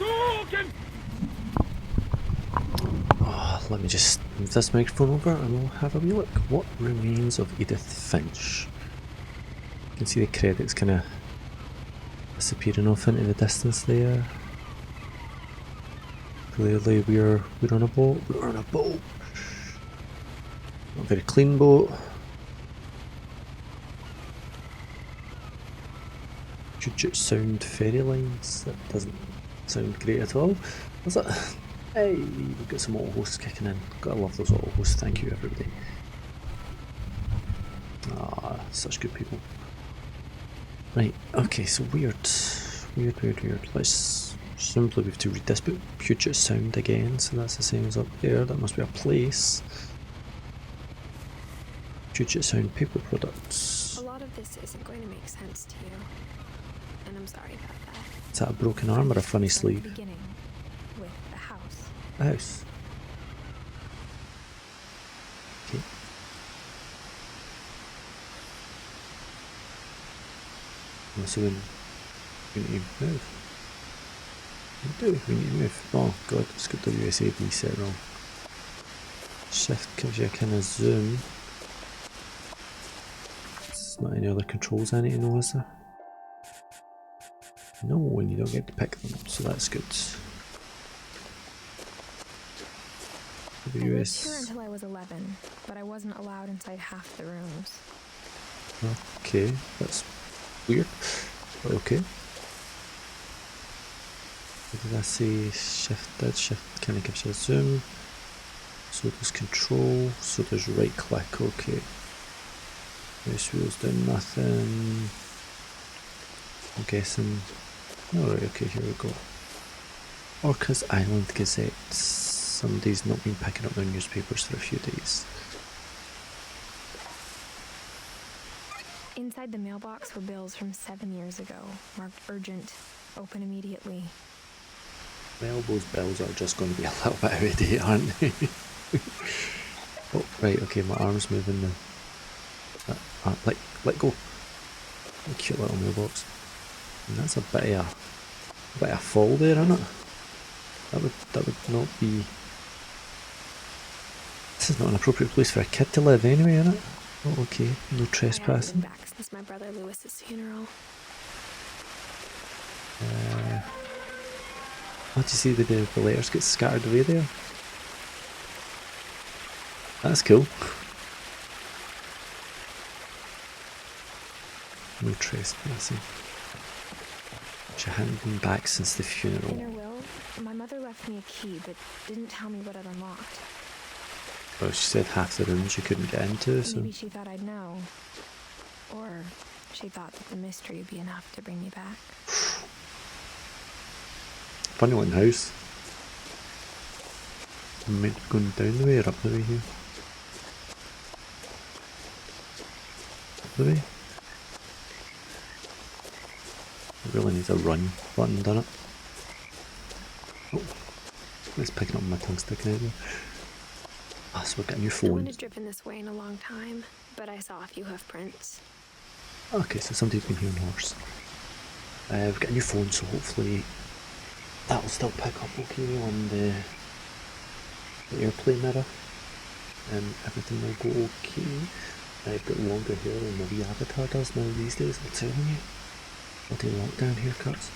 Oh, let me just move this microphone over and we'll have a wee look. What Remains of Edith Finch? You can see the credits kind of disappearing off into the distance there. Clearly we're on a boat. We're on a boat. Not a very clean boat. Puget Sound ferry lines. That doesn't sound great at all. Does it? Hey, we've got some auto hosts kicking in. Gotta love those auto hosts. Thank you, everybody. Ah, such good people. Right, okay, so weird. Let's simply we have to read this, but Puget Sound again, so that's the same as up there. That must be a place. Puget Sound paper products. A lot of this isn't going to make sense to you, and I'm sorry about that. Is that a broken arm or a funny sleeve? Beginning with the house. A house. Okay. So we need to move. We need to move. Oh god, it's got WSAD set wrong. Shift gives you a kind of zoom. There's not any other controls I need to know, is there? No, and you don't get to pick them, so that's good. I lived here until I was 11, but I wasn't allowed inside half the rooms. Okay, that's weird, but okay. What did I say? Shift kind of gives you a zoom. So does control, so does right click, okay. Mouse wheels do nothing. I'm guessing. Alright, okay, here we go. Orcas Island Gazette. Somebody's not been picking up their newspapers for a few days. Inside the mailbox were bills from 7 years ago, marked urgent, open immediately. Well, those bills are just going to be a little bit out of date, aren't they? Oh, right, okay, my arm's moving now. Let go. A cute little mailbox. And that's a bit of a fall there, isn't it? That would not be. This is not an appropriate place for a kid to live anyway, is it? Oh, okay, no trespassing. I haven't been back since my brother Lewis's funeral. What do you see the letters get scattered away there? That's cool. No trespassing. She hadn't been back since the funeral. In her will, my mother left me a key, but didn't tell me what it unlocked. Well, she said half the rooms you couldn't get into, so... Maybe she thought I'd know. Or she thought that the mystery would be enough to bring me back. Funny looking house. Might be going down the way or up the way here. Up the way? It really needs a run button, doesn't it? Oh, it's picking up my tongue sticking out there. Ah, so we've got a new phone. No one had driven this way in a long time, but I saw a few hoof prints. Okay, so somebody's been here on horse. We've got a new phone, so hopefully that'll still pick up okay on the airplane mirror. Everything will go okay. I've got longer hair than my wee avatar does now these days, I'm telling you. Bloody lockdown haircuts.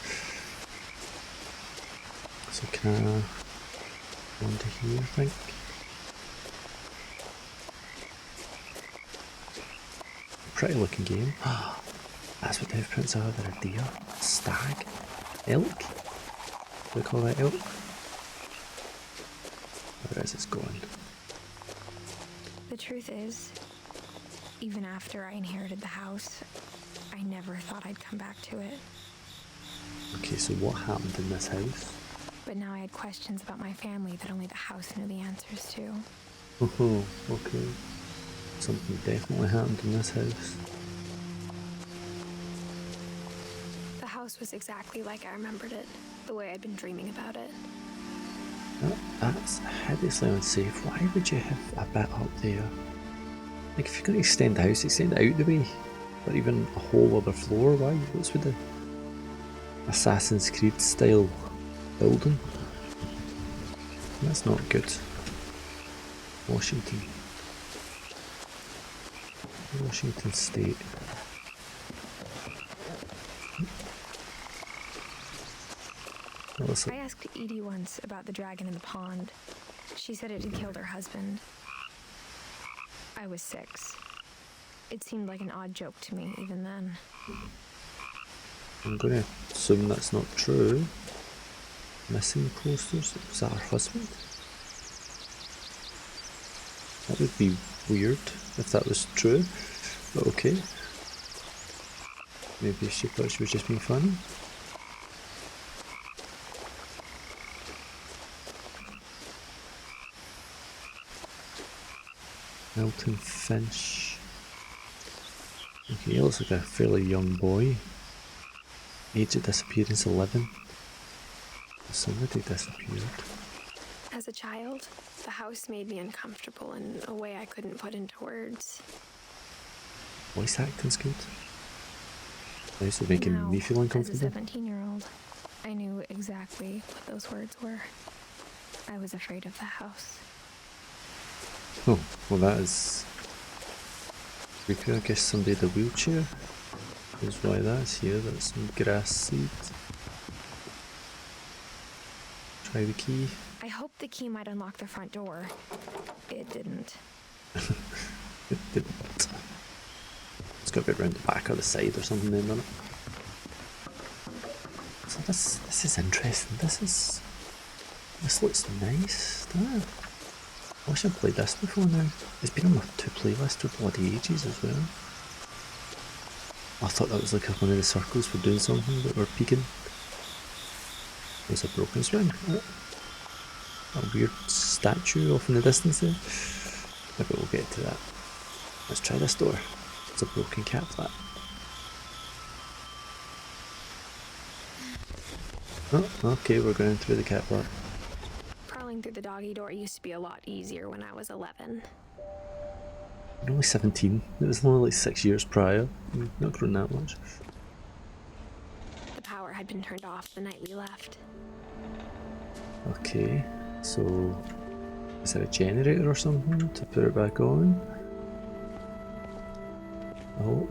So can I go on to here, I think? Pretty looking game. That's what the hoof prints are. They're a deer, stag, elk. Do we call that elk? Where is it going? The truth is, even after I inherited the house, I never thought I'd come back to it. Okay, so what happened in this house? But now I had questions about my family that only the house knew the answers to. Oh, okay. Something definitely happened in this house. The house was exactly like I remembered it, the way I'd been dreaming about it. That's hideously unsafe. Why would you have a bit up there? Like, if you're going to extend the house, extend it out the way. Or even a whole other floor. Why? What's with the Assassin's Creed style building. That's not good. Washington State. I asked Edie once about the dragon in the pond. She said it had killed her husband. I was 6. It seemed like an odd joke to me even then. I'm gonna assume that's not true. Missing posters? Was that her husband? That would be weird if that was true, but okay. Maybe she thought she was just being funny. Milton Finch. Okay, he looks like a fairly young boy. Age of disappearance 11. Somebody disappeared. As a child, the house made me uncomfortable in a way I couldn't put into words. Voice acting's good. Nice of making me feel uncomfortable. As a 17-year-old, I knew exactly what those words were. I was afraid of the house. Oh, well that is creepy. I guess somebody in a wheelchair is why that's here. That's some grass seed. Try the key. I hoped the key might unlock the front door. It didn't. It didn't. It's got to be around the back or the side or something then, doesn't it? So this is interesting. This looks nice, doesn't it? I wish I'd played this before now. It's been on my 2 playlists for bloody ages as well. I thought that was like one of the circles for doing something, but we're peeking. There's a broken swing. Oh. A weird statue off in the distance there. Maybe we'll get to that. Let's try this door. It's a broken cat flap. Oh, okay, we're going through the cat flap. Crawling through the doggy door used to be a lot easier when I was 11. I'm only 17. It was only like 6 years prior. Not grown that much. The power had been turned off the night we left. Okay, so is there a generator or something to put it back on? Oh.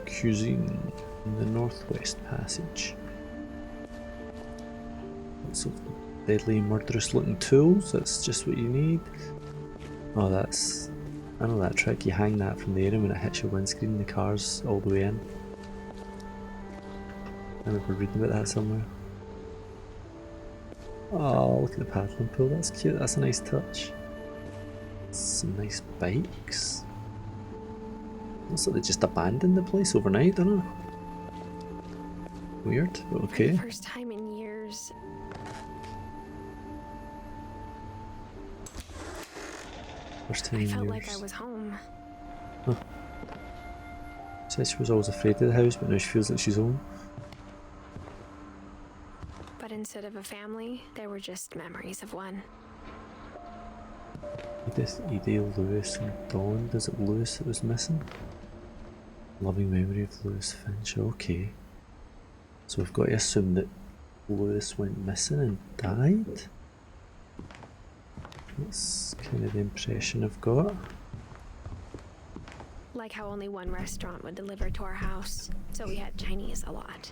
Cuisine in the Northwest Passage. Lots of deadly murderous looking tools, that's just what you need. Oh, that's... I know that trick, you hang that from there and when it hits your windscreen the car's all the way in. I remember reading about that somewhere. Oh, look at the paddling pool, that's cute, that's a nice touch. Some nice bikes. Looks like they just abandoned the place overnight, don't it? Weird, but okay. For the first time in years. First time I in felt years. like I was home. Huh. Said she was always afraid of the house, but now she feels like she's home. But instead of a family, there were just memories of one. Edith, Edie, Lewis, and Dawn. Is it Lewis that was missing? Loving memory of Lewis Finch. Okay. So we've got to assume that Lewis went missing and died? That's kind of the impression I've got. Like how only one restaurant would deliver to our house, so we had Chinese a lot.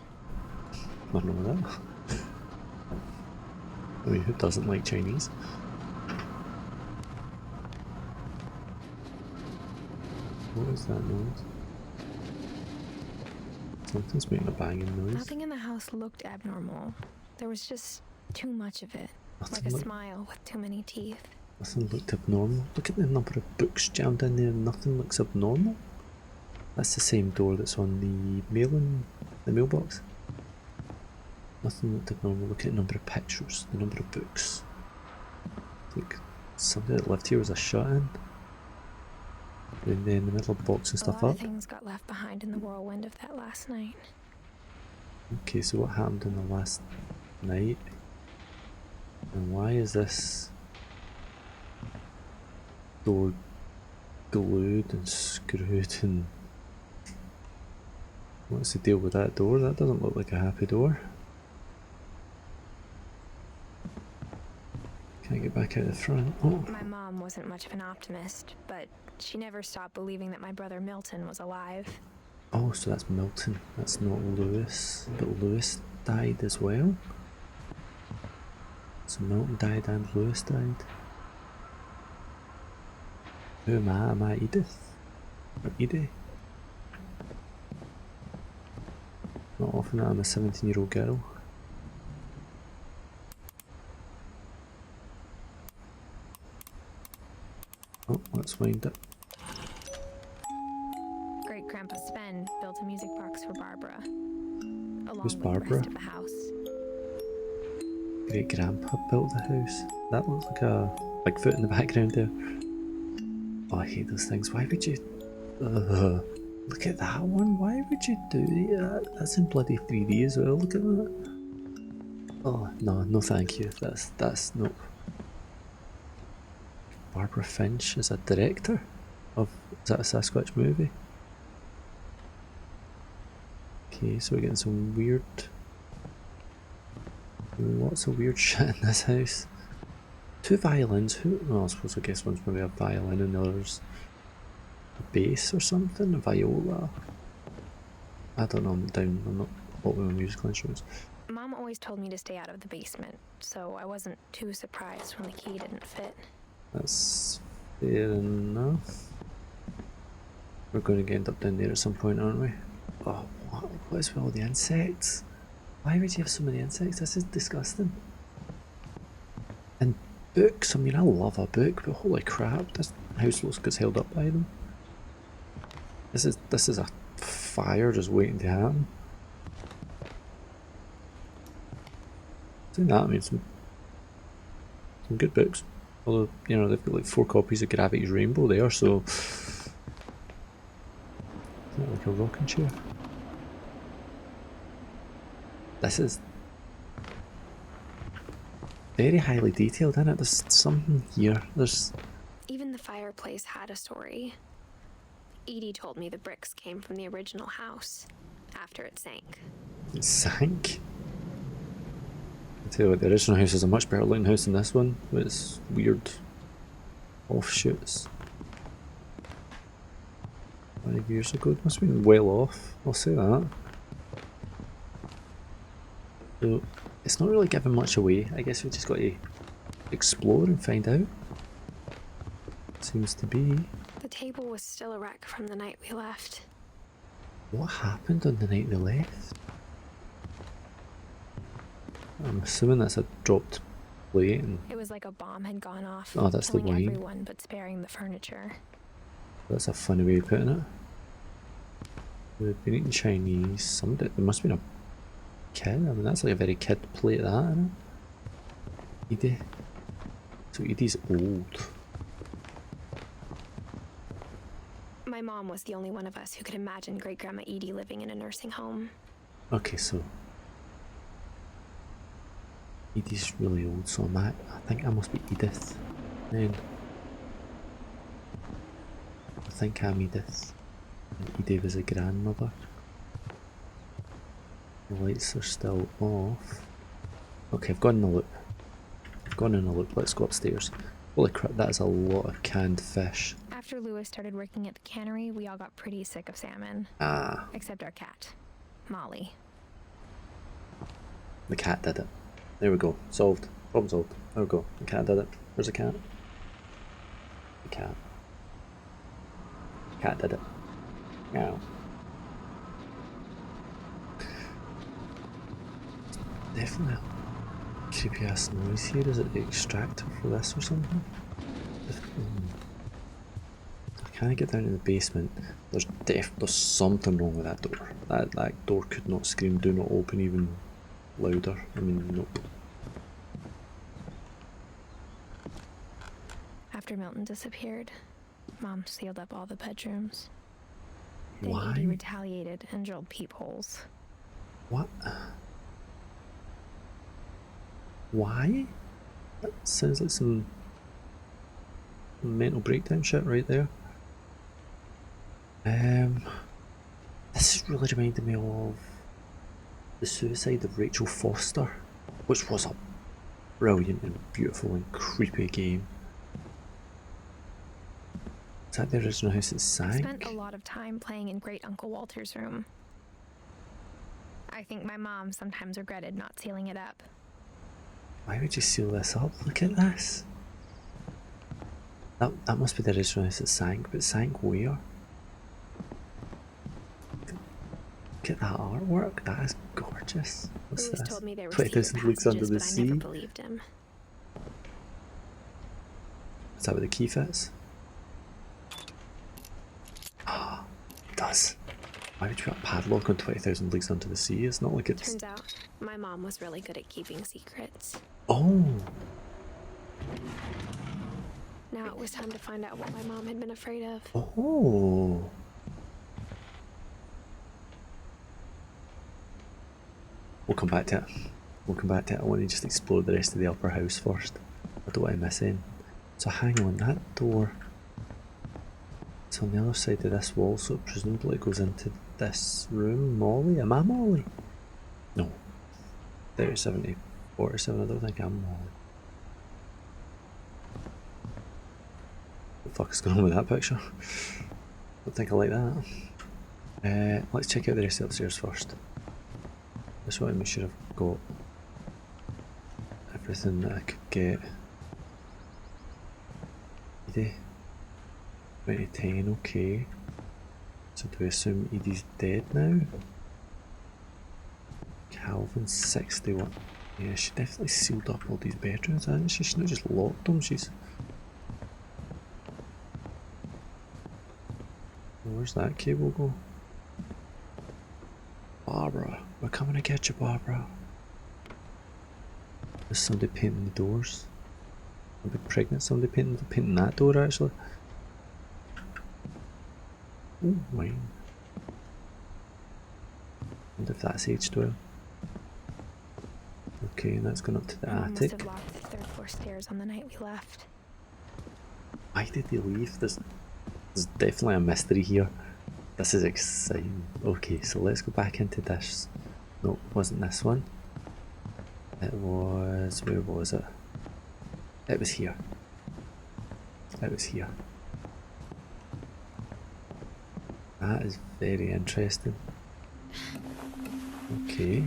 I know that. I mean, who doesn't like Chinese? What is that noise? Something's making a banging noise. Nothing in the house looked abnormal. There was just too much of it. Like a smile with too many teeth. Nothing looked abnormal. Look at the number of books jammed in there and nothing looks abnormal. That's the same door that's on the mailbox. Nothing looked abnormal. Look at the number of pictures, the number of books. Like somebody that lived here was a shut-in. And then in the middle of boxing stuff up. A lot of things got left behind in the whirlwind of that last night. Okay, so what happened in the last night? And why is this door glued and screwed and... What's the deal with that door? That doesn't look like a happy door. Can I get back out the front? Oh. My mom wasn't much of an optimist, but she never stopped believing that my brother Milton was alive. Oh, so that's Milton. That's not Lewis. But Lewis died as well? So Milton died and Lewis died. Who am I? Am I Edith? Or Edie? Not often that I'm a 17-year-old girl. Oh, let's wind it. Great Grandpa Sven built a music box for Barbara, along Who's with Barbara? the rest of the house. Great Grandpa built the house. That looks like a Bigfoot in the background there. Oh, I hate those things. Why would you... look at that one. Why would you do that? That's in bloody 3D as well. Look at that. Oh, no thank you. That's nope. Barbara Finch is a director of... Is that a Sasquatch movie? Okay, so we're getting some weird... Lots of weird shit in this house. 2 violins. Well, I suppose I guess one's maybe a violin and the other's a bass or something, a viola. I don't know, I'm not what with my musical instruments. Mom always told me to stay out of the basement, so I wasn't too surprised when the key didn't fit. That's fair enough. We're going to end up down there at some point, aren't we? Oh, what is with all the insects? Why would you have so many insects? This is disgusting. And books, I mean, I love a book, but holy crap, this house looks gets held up by them. This is a fire just waiting to happen. Saying that, I mean, some good books. Although, you know, they've got like 4 copies of Gravity's Rainbow there, so... Is that like a rocking chair? This is... very highly detailed, isn't it? There's something here. There's... Even the fireplace had a story. Edie told me the bricks came from the original house, after it sank. It sank? I tell you what, the original house is a much better looking house than this one, with its weird offshoots. 5 years ago, it must have been well off, I'll say that. So, it's not really giving much away. I guess we just got to explore and find out. Seems to be. The table was still a wreck from the night we left. What happened on the night we left? I'm assuming that's a dropped plate and... It was like a bomb had gone off, Oh, that's the killing wine. everyone but sparing the furniture. That's a funny way of putting it. We've been eating Chinese. There must have been a kid. I mean, that's like a very kid plate, that, isn't it? Edie. So Edie's old. My mom was the only one of us who could imagine Great Grandma Edie living in a nursing home. Okay, so Edie's really old, so I think I must be Edith. Then I think I'm Edith. And Edie was a grandmother. The lights are still off. Okay, I've gone in a loop. I've gone in a loop. Let's go upstairs. Holy crap, that is a lot of canned fish. After Lewis started working at the cannery, we all got pretty sick of salmon. Ah. Except our cat, Molly. The cat did it. There we go. Solved. Problem solved. There we go. The cat did it. Where's the cat? The cat. The cat did it. Meow. Definitely a creepy ass noise here. Is it the extractor for this or something? I can't get down to the basement. There's something wrong with that door. That door could not scream "do not open" even louder. I mean, nope. After Milton disappeared, Mom sealed up all the bedrooms. Why? Then Edie retaliated and drilled peepholes. What? Why? That sounds like some mental breakdown shit right there. This is really reminding me of the suicide of Rachel Foster, which was a brilliant and beautiful and creepy game. Is that the original house that I sank? spent a lot of time playing in Great Uncle Walter's room. I think my mom sometimes regretted not sealing it up. Why would you seal this up? Look at this. That must be the original house that sank, but sank where? Look at that artwork, that is gorgeous. What's Lewis this? told me they were 20,000 Leagues Under the but I Sea? never believed him. Is that where the key fits? Ah, it does. Why would you put a padlock on 20,000 Leagues Under the Sea? It's not like it's... Turns out, my mom was really good at keeping secrets. Oh! Now it was time to find out what my mom had been afraid of. Oh! We'll come back to it. We'll come back to it. I want to just explore the rest of the upper house first. I don't want to miss in. So hang on, that door... It's on the other side of this wall, so presumably it goes into this room. Molly? Am I Molly? No. 37 to 47, I don't think I'm Molly. What the fuck is going on with that picture? Don't think I like that. Let's check out the rest of the upstairs first. Just want to make sure I've got everything that I could get. Edie. 2010, okay. So do we assume Edie's dead now? Calvin 61. Yeah, she definitely sealed up all these bedrooms, hasn't she? She's not just locked them, she's... Where's that cable go? Barbara, we're coming to get you, Barbara. There's somebody painting the doors. A bit pregnant, somebody painting that door actually. Oh, wine. Wonder if that's aged well. Okay, and that's gone up to the Mom attic. must have locked the third floor stairs on the night we left. Why did they leave? There's definitely a mystery here. This is exciting. Okay, so let's go back into this. No, it wasn't this one. It was... where was it? It was here. It was here. That is very interesting. Okay.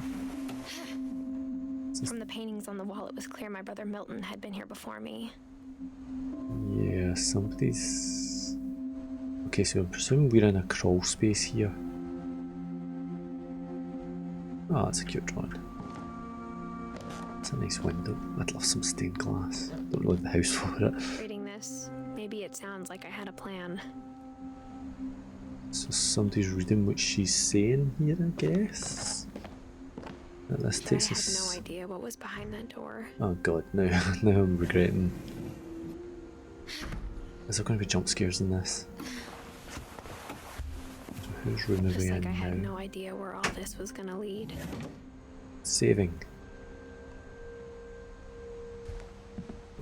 From the paintings on the wall, it was clear my brother Milton had been here before me. Yeah, somebody's... Okay, so I'm presuming we're in a crawl space here. Oh, that's a cute drawing. It's a nice window. I'd love some stained glass. Don't really have the house for it. Reading this, maybe it sounds like I had a plan. So somebody's reading what she's saying here, I guess. And this But takes I us... had no idea what was behind that door. Oh god, now I'm regretting. Is there going to be jump scares in this? So whose room are Just we like in I had now? no idea where all this was gonna lead. Saving.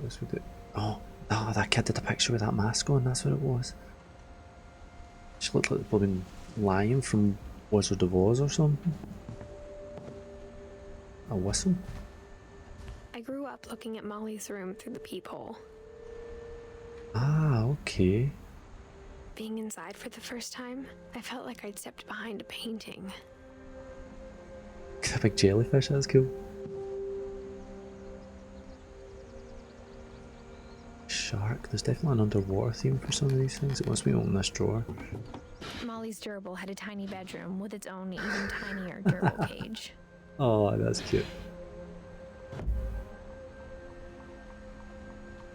What's with it? Oh, that kid did a picture with that mask on, that's what it was. She looked like the blooming lion from Wizard of Oz or something. A whistle? I grew up looking at Molly's room through the peephole. Ah, okay. Being inside for the first time, I felt like I'd stepped behind a painting. A big jellyfish, that's cool. Shark, there's definitely an underwater theme for some of these things. It must be open this drawer. Molly's gerbil had a tiny bedroom with its own even tinier gerbil cage. Oh, that's cute.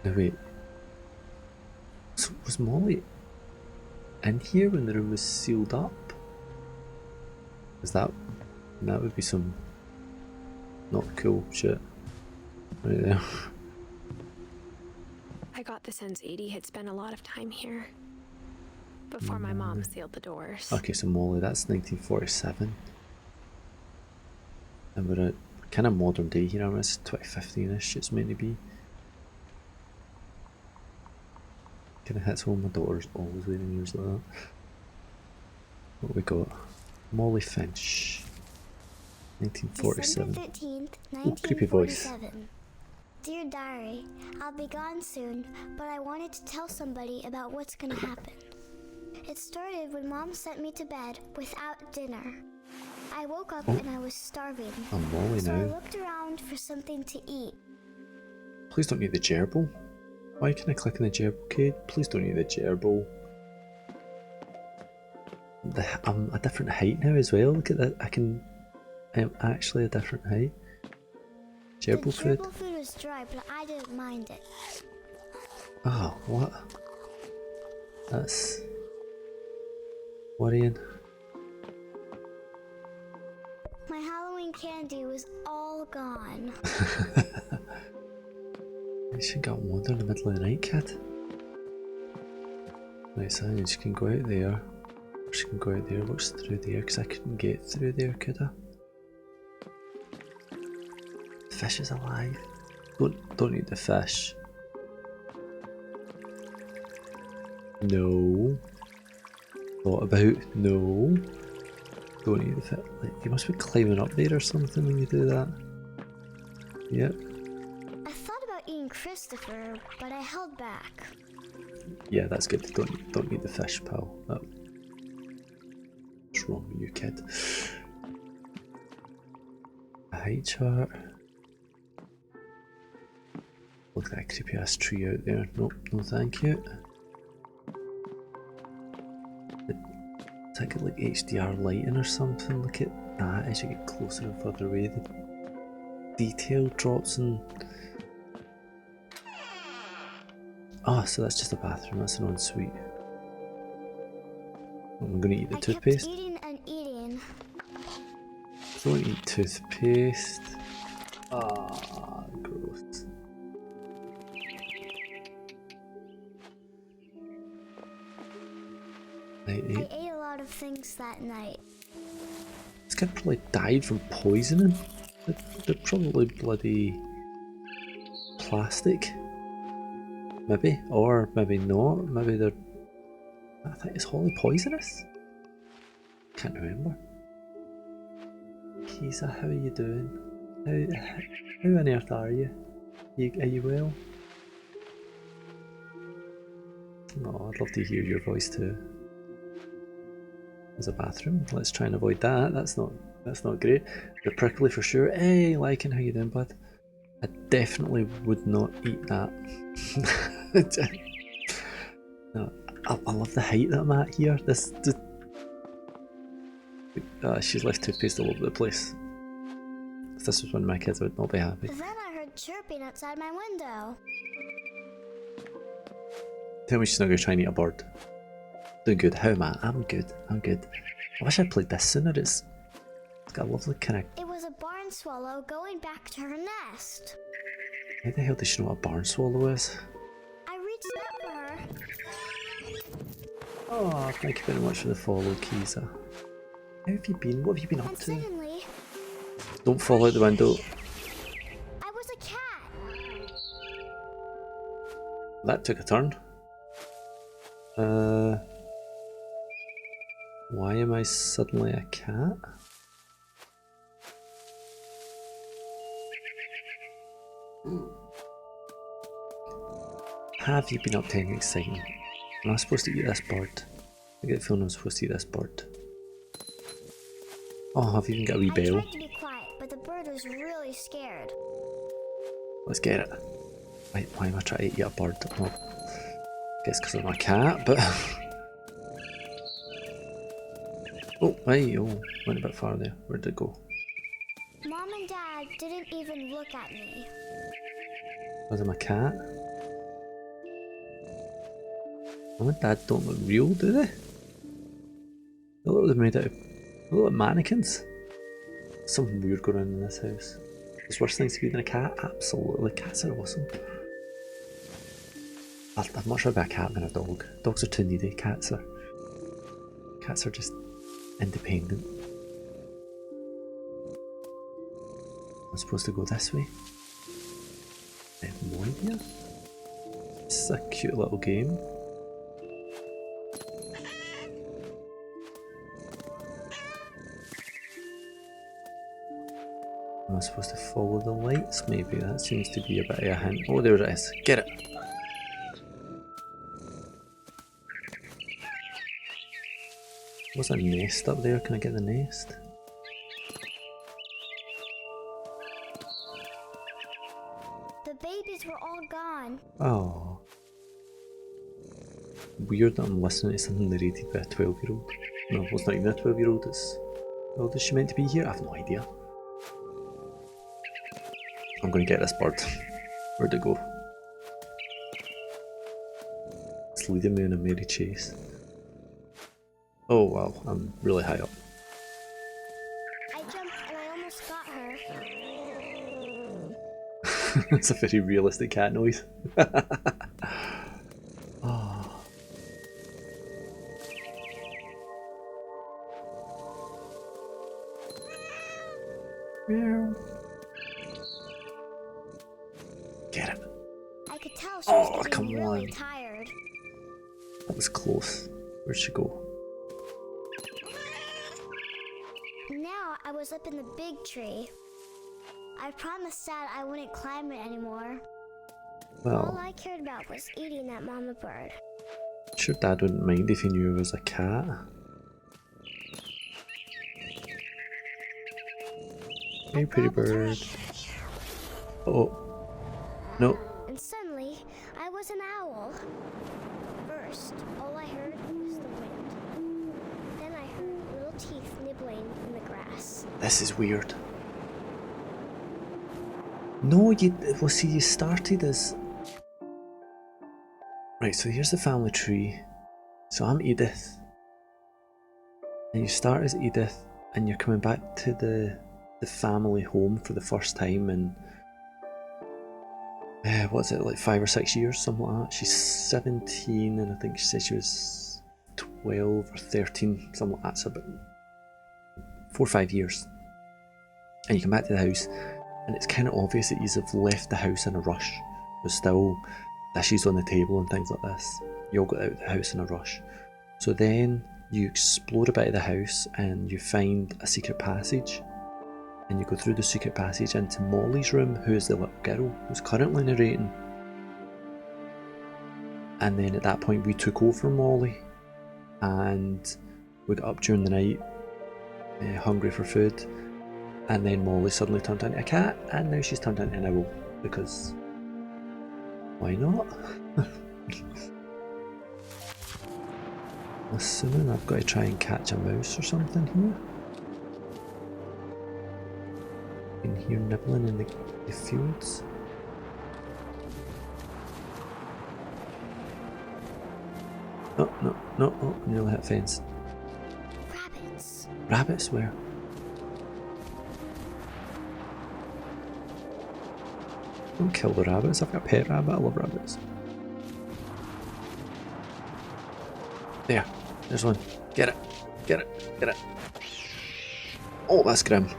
Now wait. So was Molly in here when the room was sealed up? Is that would be some not cool shit right there. I got the sense Edie had spent a lot of time here before my mom sealed the doors. Okay, so Molly, that's 1947. And we're at kind of modern day here, I mean, it's 2015-ish it's meant to be. Kind of hits home, my daughter's always wearing ears like that. What we got? Molly Finch. 1947. December 13th, Ooh, creepy voice. 1947. Dear Diary, I'll be gone soon, but I wanted to tell somebody about what's gonna happen. It started when Mom sent me to bed without dinner. I woke up and I was starving. I'm Molly So I now. looked around for something to eat. Please don't eat the gerbil. Why can I click on the gerbil, Kate? Please don't eat the gerbil. I'm a different height now as well. Look at that. I'm actually a different height. Gerbil food. The gerbil food was dry, but I didn't mind it. Oh, what? That's worrying. My Halloween candy was all gone. You should get on in the middle of the night, kid. Right, so she can go out there. She can go out there. What's through there? Because I couldn't get through there, could I? The fish is alive. Don't eat the fish. No. Thought about no. Don't eat the fish. Like, you must be climbing up there or something when you do that. Yep. I thought about eating Christopher, but I held back. Yeah, that's good. Don't eat the fish, pal. What's wrong with you, kid? A height chart. Look at that creepy ass tree out there. Nope, no thank you. It's like HDR lighting or something. Look at that as you get closer and further away. The detail drops in. Oh, so that's just a bathroom. That's an ensuite. I'm gonna eat the toothpaste. I kept eating and eating. Don't eat toothpaste. Ah, gross. I ate a lot of things that night. This kid probably died from poisoning. They're probably bloody plastic. Maybe, or maybe not. Maybe they're. I think it's wholly poisonous. Can't remember. Kisa, how are you doing? How on earth are you? Are you well? Oh, I'd love to hear your voice too. There's a bathroom. Let's try and avoid that. That's not great. They're prickly for sure. Hey, Lycan, how you doing, bud? I definitely would not eat that. No, I love the height that I'm at here. She's left toothpaste all over the place. If this was one of my kids, I would not be happy. Then I heard chirping outside my window. Tell me she's not going to try and eat a bird. Doing good. How am I? I'm good. I wish I played this sooner. It's got a lovely kind of... It was a barn swallow going back to her nest. How the hell does she know what a barn swallow is? I reached out for her. Oh, thank you very much for the follow, Kisa. How have you been? What have you been up And to? suddenly, Don't fall out the window. I was a cat. That took a turn. Why am I suddenly a cat? Have you been up to anything exciting? Am I supposed to eat this bird? I get the feeling I'm supposed to eat this bird. Oh, I've even got a wee I bell. tried to be quiet, but the bird was really scared. Let's get it. Why am I trying to eat a bird? Well, I guess because I'm a cat, but... Oh, hey, went a bit far there. Where did it go? Mom and Dad didn't even look at me. Was I a cat? Mum and Dad don't look real, do they? They look like they're made out of... They look like mannequins. Something weird going on in this house. There's worse things to be than a cat? Absolutely. Cats are awesome. I'd much rather be a cat than a dog. Dogs are too needy. Cats are just independent. I'm supposed to go this way? I have no idea. This is a cute little game. Am I supposed to follow the lights, maybe? That seems to be a bit of a hint. Oh, there it is. Get it! What's a nest up there? Can I get the nest? The babies were all gone. Oh. Weird that I'm listening to something narrated by a 12-year-old. No, well, it's not even a 12-year-old, it's... How old is she meant to be here? I have no idea. I'm going to get this bird. Where'd it go? It's leading me on a merry chase. Oh wow, I'm really high up. I jumped and I almost got her. It's a very realistic cat noise. Oh. Meow. Get it. I could tell she was come getting really on. tired. That was close. Where'd she go? Now I was up in the big tree. I promised Dad I wouldn't climb it anymore. All Well, I cared about was eating that mama bird. sure Dad wouldn't mind if he knew it was a cat. Hey, pretty gobbled her bird. up, Oh. No. and suddenly I was an owl. First, all I heard was the wind. Then I heard little teeth nibbling in the grass. This is weird. No, well see, you started as... Right, so here's the family tree. So I'm Edith. And you start as Edith, and you're coming back to the family home for the first time in... what's it, like 5 or 6 years, something like that. She's 17, and I think she said she was 12 or 13, something like that. So about 4 or 5 years. And you come back to the house, and it's kind of obvious that you have left the house in a rush. There's still dishes on the table and things like this. You all got out of the house in a rush. So then you explore a bit of the house and you find a secret passage. And you go through the secret passage into Molly's room, who is the little girl who's currently narrating. And then at that point we took over Molly and we got up during the night, hungry for food. And then Molly suddenly turned into a cat, and now she's turned into an owl, because why not? Assuming I've got to try and catch a mouse or something here. You can hear nibbling in the fields. No, no, no, oh, I nearly hit a fence. Rabbits. Rabbits, where? Don't kill the rabbits, I've got a pet rabbit, I love rabbits. There, there's one. Get it, get it, get it. Oh, that's grim.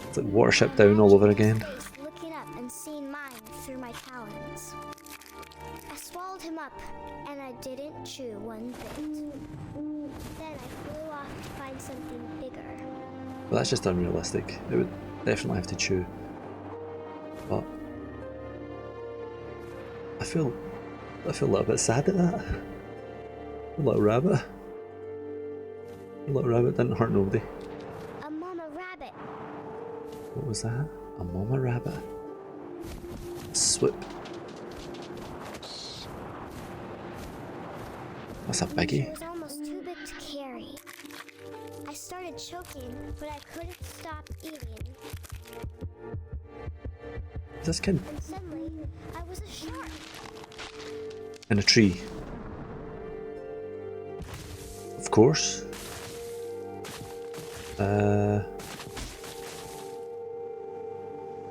It's like Watership Down all over again. Looking up and seeing mine through my talons. I swallowed him up, and I didn't chew one bit. Then I flew off to find something bigger. Well, that's just unrealistic. It would definitely have to chew. But I feel a little bit sad at that. A little rabbit. A little rabbit didn't hurt nobody. A mama rabbit. What was that? A mama rabbit. Swoop. That's a She biggie. was almost too big to carry. I started choking, but I couldn't stop eating. This kid And suddenly, I was a shark. in a tree. Of course.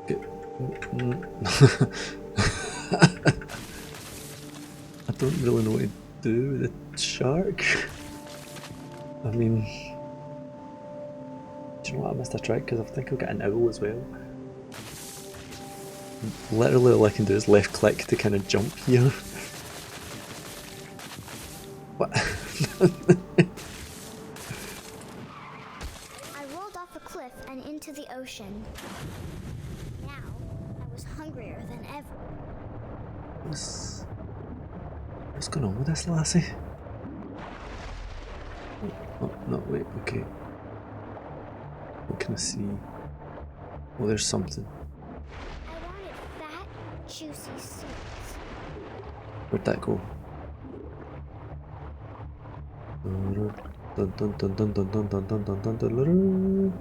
Good. I don't really know what to do with a shark. I mean, do you know what, I missed a trick because I think I've got an owl as well. Literally all I can do is left click to kind of jump here. What? I rolled off a cliff and into the ocean. What's going on with this lassie? Oh, no, wait, okay. What can I see? Oh, there's something. I wanted fat, juicy seeds. Where'd that go? Dun dun dun dun dun dun dun dun dun dun dun.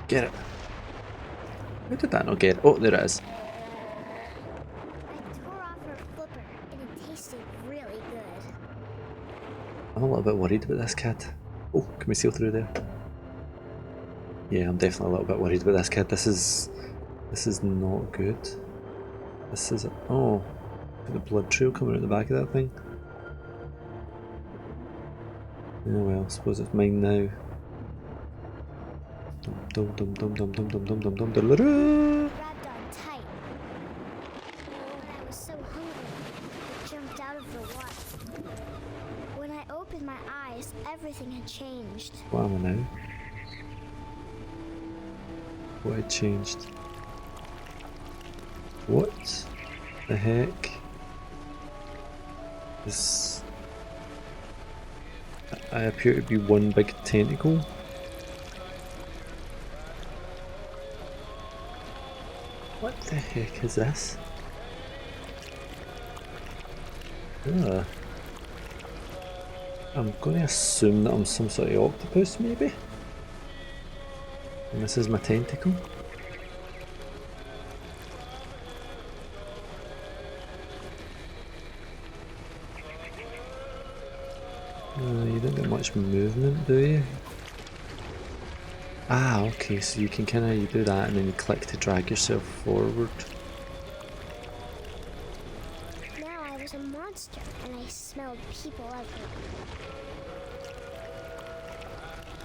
Get it. Where did that not get it? Oh, there it is. I tore off her flipper and it tasted really good. I'm a little bit worried about this kid. Oh, can we sail through there? Yeah, I'm definitely a little bit worried about this kid. This is not good. This is oh, got the blood trail coming out the back of that thing. Oh well, I suppose it's mine now. Dum dum dum dum dum dum dum dum dum dum. Grabbed on tight. But I was so hungry, I jumped out of the water. When I opened my eyes, everything had changed. What am I now? What had changed? What the heck is... I appear to be one big tentacle. What the heck is this? Ugh. I'm going to assume that I'm some sort of octopus, maybe? And this is my tentacle? You don't get much movement, do you? Ah, okay, so you can kind of, you do that and then you click to drag yourself forward. Now I was a monster and I smelled people everywhere.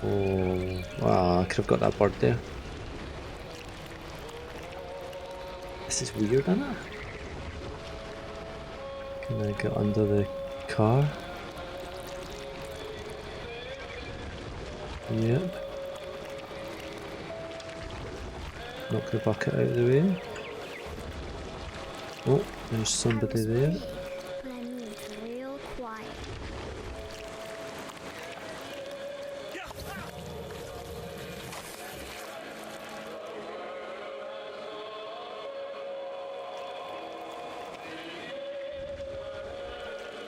Oh, wow, I could have got that bird there. This is weird, isn't it? Can I get under the car? Yep. Knock the bucket out of the way. Oh, there's somebody there. But I moved real quiet.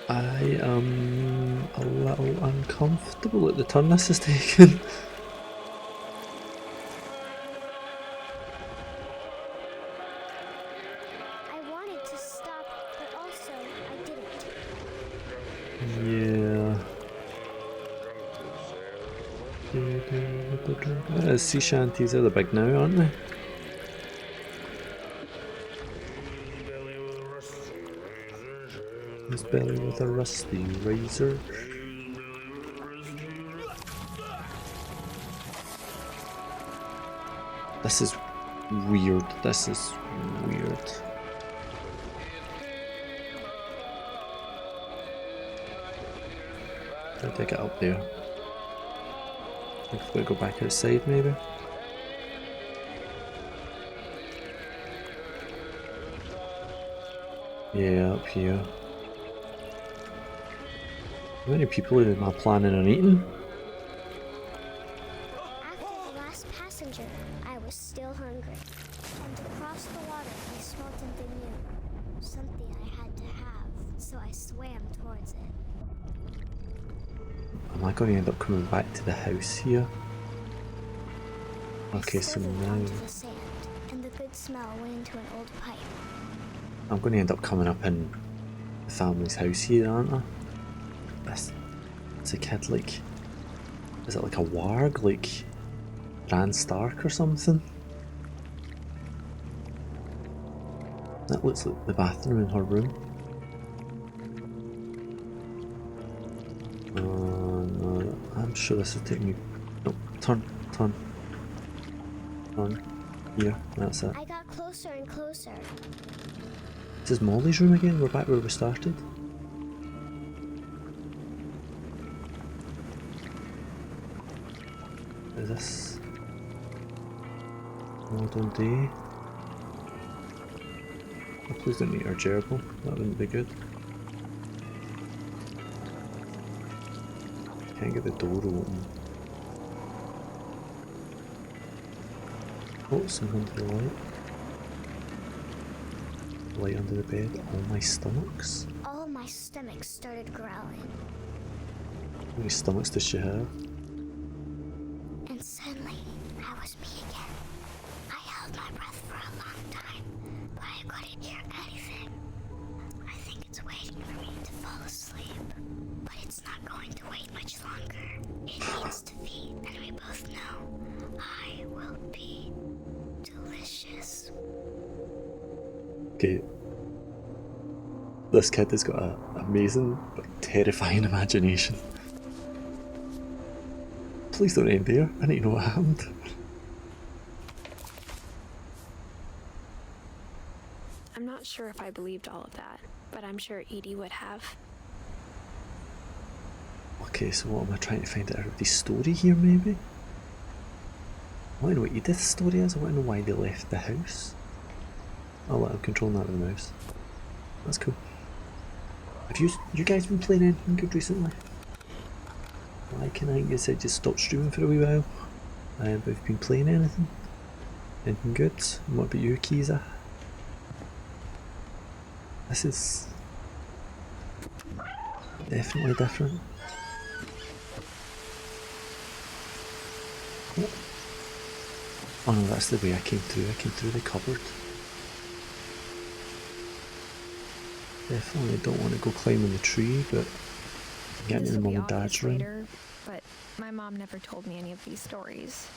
I am a little uncomfortable at the turn this is taking. I wanted to stop, but also I didn't. Yeah. Sea shanties are the big now, aren't they? His belly with a rusty razor. This is weird. This is weird. How did I get up there? I think we go back outside maybe. Yeah, up here. How many people am I planning on eating? After the last passenger, I was still hungry. And across the water, I smelled something new. Something I had to have, so I swam towards it. Am I going to end up coming back to the house here? Okay, I so slithered now onto the sand, and the good smell went into an old pipe. I'm going to end up coming up in the family's house here, aren't I? It's a kid like... Is it like a warg? Like Bran Stark or something? That looks like the bathroom in her room. No, I'm sure this will take me... No, turn. Here, that's it. I got closer and closer. This is Molly's room again? We're back where we started? Is this... Modern day? Please don't eat our gerbil, that wouldn't be good. Can't get the door open. Oh, something under the light. Light under the bed. All my stomachs. All of my stomachs started growling. How many stomachs does she have? And suddenly, I was me again. I held my breath for a long time, but I couldn't hear anything. I think it's waiting for me to fall asleep, but it's not going to wait much longer. It needs to feed, and we both know I will be delicious. Okay. This kid has got an amazing but terrifying imagination. Please don't end there. I need to know what happened. I'm not sure if I believed all of that, but I'm sure Edie would have. Okay, so what am I trying to find out everybody's story here, maybe? I want to know what Edith's story is. I want to know why they left the house. I'll let him control that with the mouse. That's cool. Have you guys been playing anything good recently? Like, I said just stopped streaming for a wee while. But have you been playing anything? Anything good? And what about you, Kiza? This is definitely different. Oh no, that's the way I came through. I came through the cupboard. Definitely don't want to go climbing the tree, but get into Mum and Dad's room. Later, but my mom never told me any of these stories.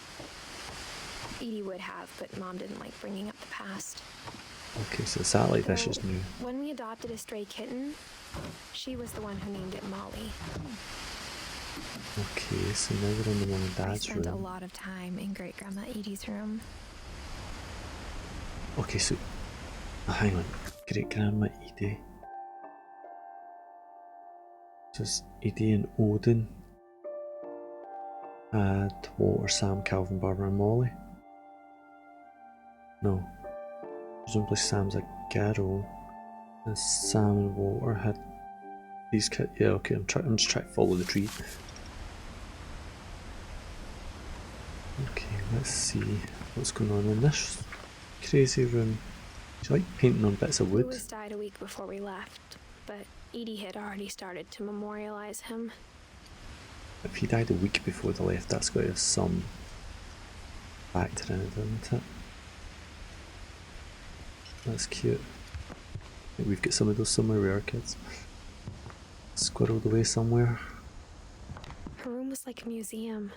Edie would have, but Mom didn't like bringing up the past. Okay, so satellite dish is new. When we adopted a stray kitten, she was the one who named it Molly. Okay, so now we're in the Mum and I Dad's spent a room. lot of time in Great Grandma Edie's room. Okay, so hang on. Great Grandma Edie. Just Edie and Odin had Walter, Sam, Calvin, Barbara and Molly. No. Presumably Sam's a girl. And Sam and Walter had these kids. Yeah, okay, I'm just trying to follow the tree. Okay, let's see what's going on in this crazy room. Do you like painting on bits of wood? Louis died a week before we left, but Edie had already started to memorialize him. If he died a week before they left, that's got to have some factor in it, doesn't it? That's cute. I think we've got some of those somewhere with our kids. Squirreled away somewhere. Her room was like a museum.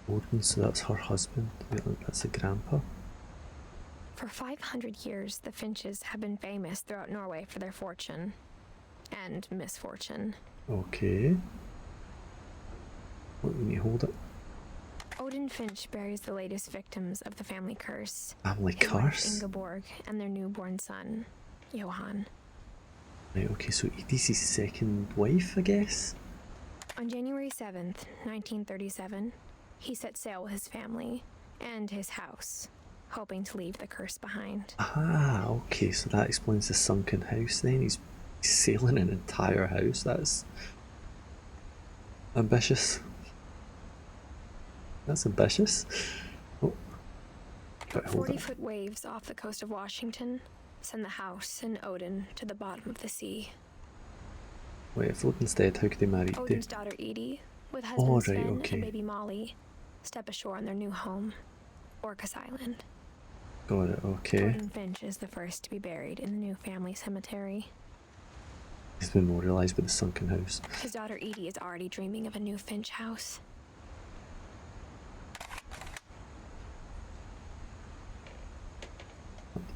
Odin, so that's her husband. That's a grandpa. For 500 years, the Finches have been famous throughout Norway for their fortune and misfortune. Okay. What, we need to hold it? Odin Finch buries the latest victims of the family curse. Family His wife, curse? Ingeborg, and their newborn son, Johan. Right, okay, so Edie's his second wife, I guess? On January 7th, 1937, he set sail with his family and his house, hoping to leave the curse behind. Ah, okay, so that explains the sunken house then. He's sailing an entire house. That's ambitious. That's ambitious. Oh. Right, hold it. 40-foot waves off the coast of Washington send the house and Odin to the bottom of the sea. Wait, if Odin's dead, how could he marry Edie? Odin's daughter Edie, with husband Sven okay. and baby Molly, step ashore on their new home, Orcas Island. Got it, okay. Odin Finch is the first to be buried in the new family cemetery. He's been memorialised by the sunken house. His daughter Edie is already dreaming of a new Finch house.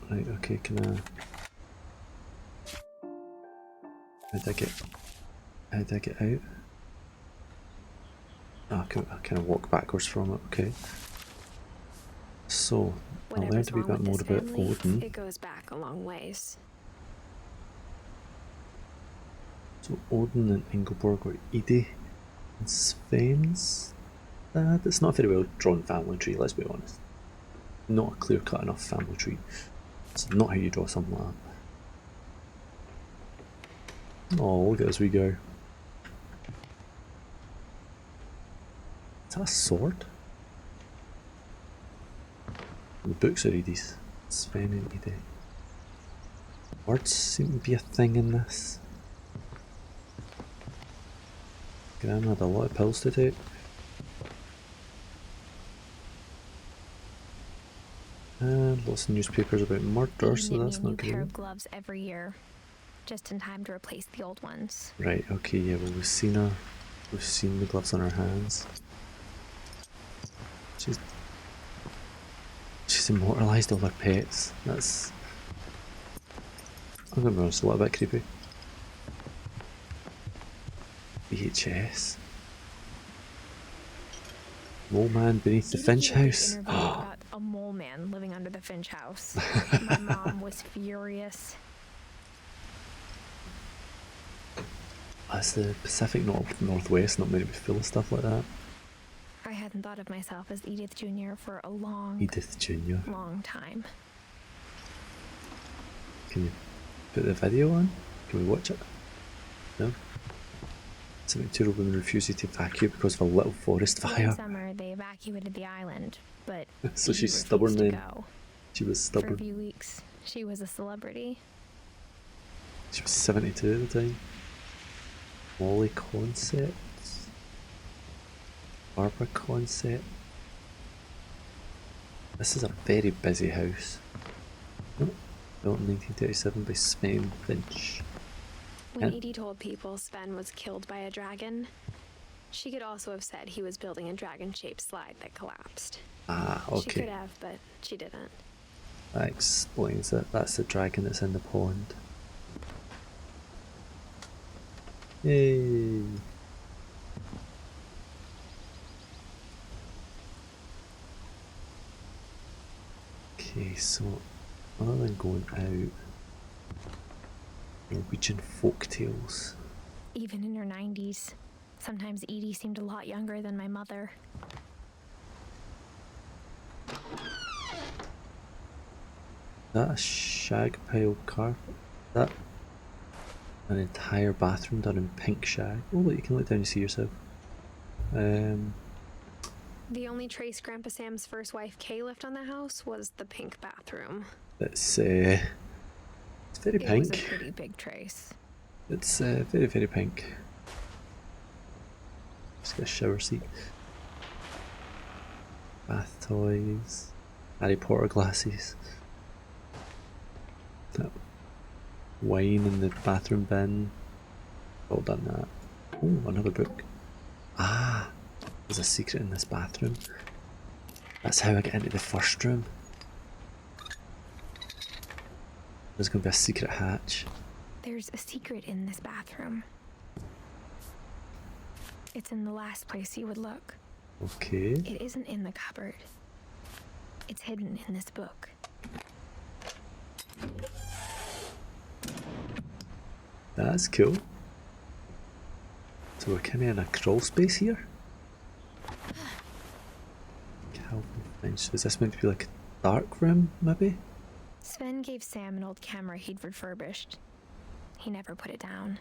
Right, okay, can I... How did I get out? Oh, I kind of walk backwards from it, okay. So, I learned a wee bit more about Odin. It goes back a long ways. So Odin and Ingeborg were Edie and Sven's dad. It's not a very well drawn family tree, let's be honest. Not a clear cut enough family tree. It's not how you draw something like that. Oh, look at this wee guy. Is that a sword? The books are Edith. Sven and Edith. Words seem to be a thing in this. Grandma had a lot of pills to take. And lots of newspapers about murder, so that's not a pair great. of gloves every year, just in time to replace the old ones. Right, okay, yeah, well we've seen her. We've seen the gloves on her hands. She's immortalised all her pets. That's... I'm gonna be honest, a little bit creepy. VHS. Mole man beneath the Finch house. About a mole man living under the Finch house. My mom was furious. That's the Pacific Northwest, not many be full of stuff like that. I hadn't thought of myself as Edith Jr. for a long time. Can you put the video on? Can we watch it? No? 72-year-old women refuses to evacuate because of a little forest fire. One summer, they evacuated the island, but so she's refused stubborn to then. go. She was stubborn. For a few weeks, she was a celebrity. She was 72 at the time. Molly Concepts. Barbara Concept. This is a very busy house. Nope. Built in 1937 by Sven Finch. When Edie told people Sven was killed by a dragon, she could also have said he was building a dragon-shaped slide that collapsed. Ah, okay. She could have, but she didn't. That explains it. That's the dragon that's in the pond. Yay! Okay, so other than going out, Norwegian folktales. Even in her 90s, sometimes Edie seemed a lot younger than my mother. That a shag pile carpet? That an entire bathroom done in pink shag? Oh look, you can look down and see yourself. The only trace Grandpa Sam's first wife Kay left on the house was the pink bathroom. It's very pink. It was a pretty big trace. It's very, very pink. Just got a shower seat. Bath toys. Harry Potter glasses. That wine in the bathroom bin. All done that. Oh, another book. Ah, there's a secret in this bathroom. That's how I get into the first room. There's going to be a secret hatch. There's a secret in this bathroom. It's in the last place you would look. Okay. It isn't in the cupboard. It's hidden in this book. That's cool. So we're kind of in a crawl space here. Calvin Finch. Is this meant to be like a dark room, maybe? Sven gave Sam an old camera he'd refurbished. He never put it down.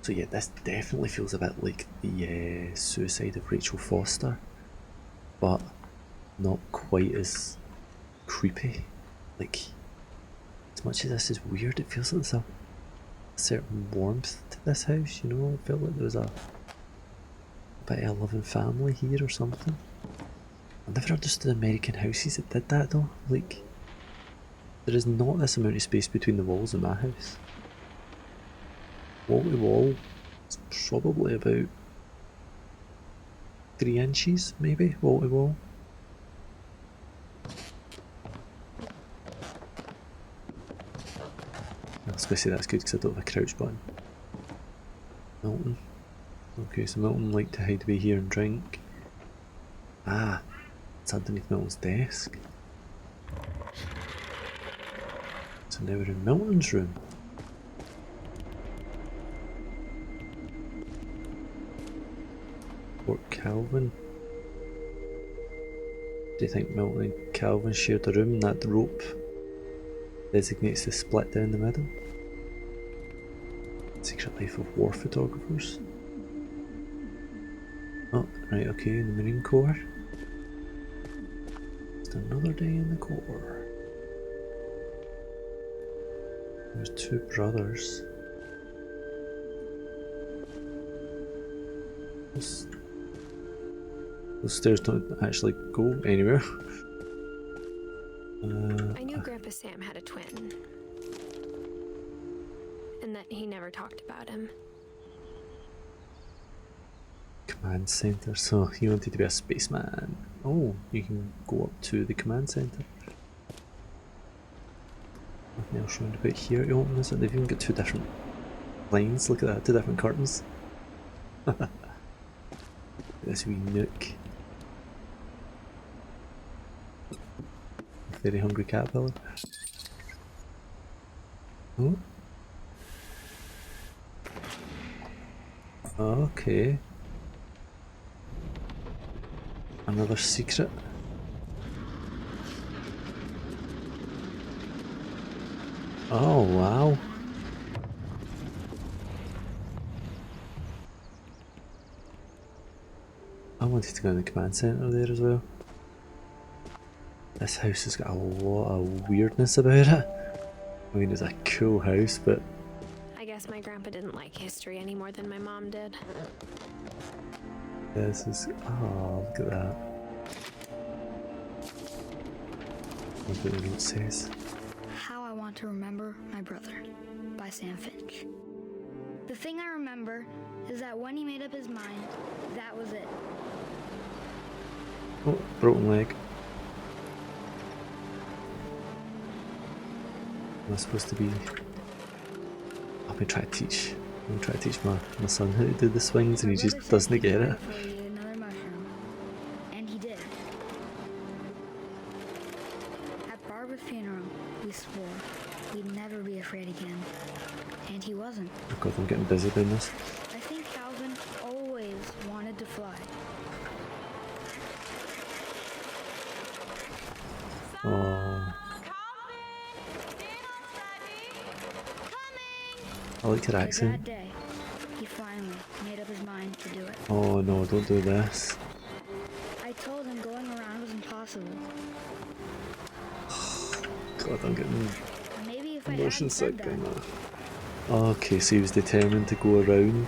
So yeah, this definitely feels a bit like the suicide of Rachel Foster, but not quite as creepy. Like, as much as this is weird, it feels like there's a certain warmth to this house, you know? It felt like there was a bit of a loving family here or something. I never understood American houses that did that though. Like, there is not this amount of space between the walls in my house. Wall to wall, it's probably about 3 inches, maybe, wall to wall. I was going to say that's good because I don't have a crouch button. Milton. Okay, so Milton liked to hide away here and drink. Ah, it's underneath Milton's desk. So now we're in Milton's room. Fort Calvin. Do you think Milton and Calvin shared a room? That rope designates the split down the middle. Secret life of war photographers. Oh, right, okay, in the Marine Corps. Just another day in the Corps. There's two brothers. Those stairs don't actually go anywhere. I knew Grandpa Sam had a twin. And that he never talked about him. Command center. So he wanted to be a spaceman. Oh, you can go up to the command center. Nothing else round about here to open, is it? They've even got two different lines. Look at that, two different curtains. This wee nook. Very hungry caterpillar. Oh. Okay. Another secret. Oh wow. I wanted to go in the command center there as well. This house has got a lot of weirdness about it. I mean, it's a cool house, but I guess my grandpa didn't like history any more than my mom did. this is... oh, look at that. Look what the note says. How I Want to Remember My Brother by Sam Finch. The thing I remember is that when he made up his mind, that was it. Oh, broken leg. Am I supposed to be... I'm gonna try to teach my son how to do the swings and he just doesn't get it. Before he ate another mushroom. And he did. At Barbara's funeral, we swore we'd never be afraid again. And he wasn't. Oh god, I'm getting busy doing this. I think Calvin always wanted to fly. Oh, I like her And accent. that day, he finally made up his mind to do it. Oh no, don't do this. I told him going around was impossible. God, I'm getting Maybe if I motion hadn't said sick that, on that. Okay, so he was determined to go around,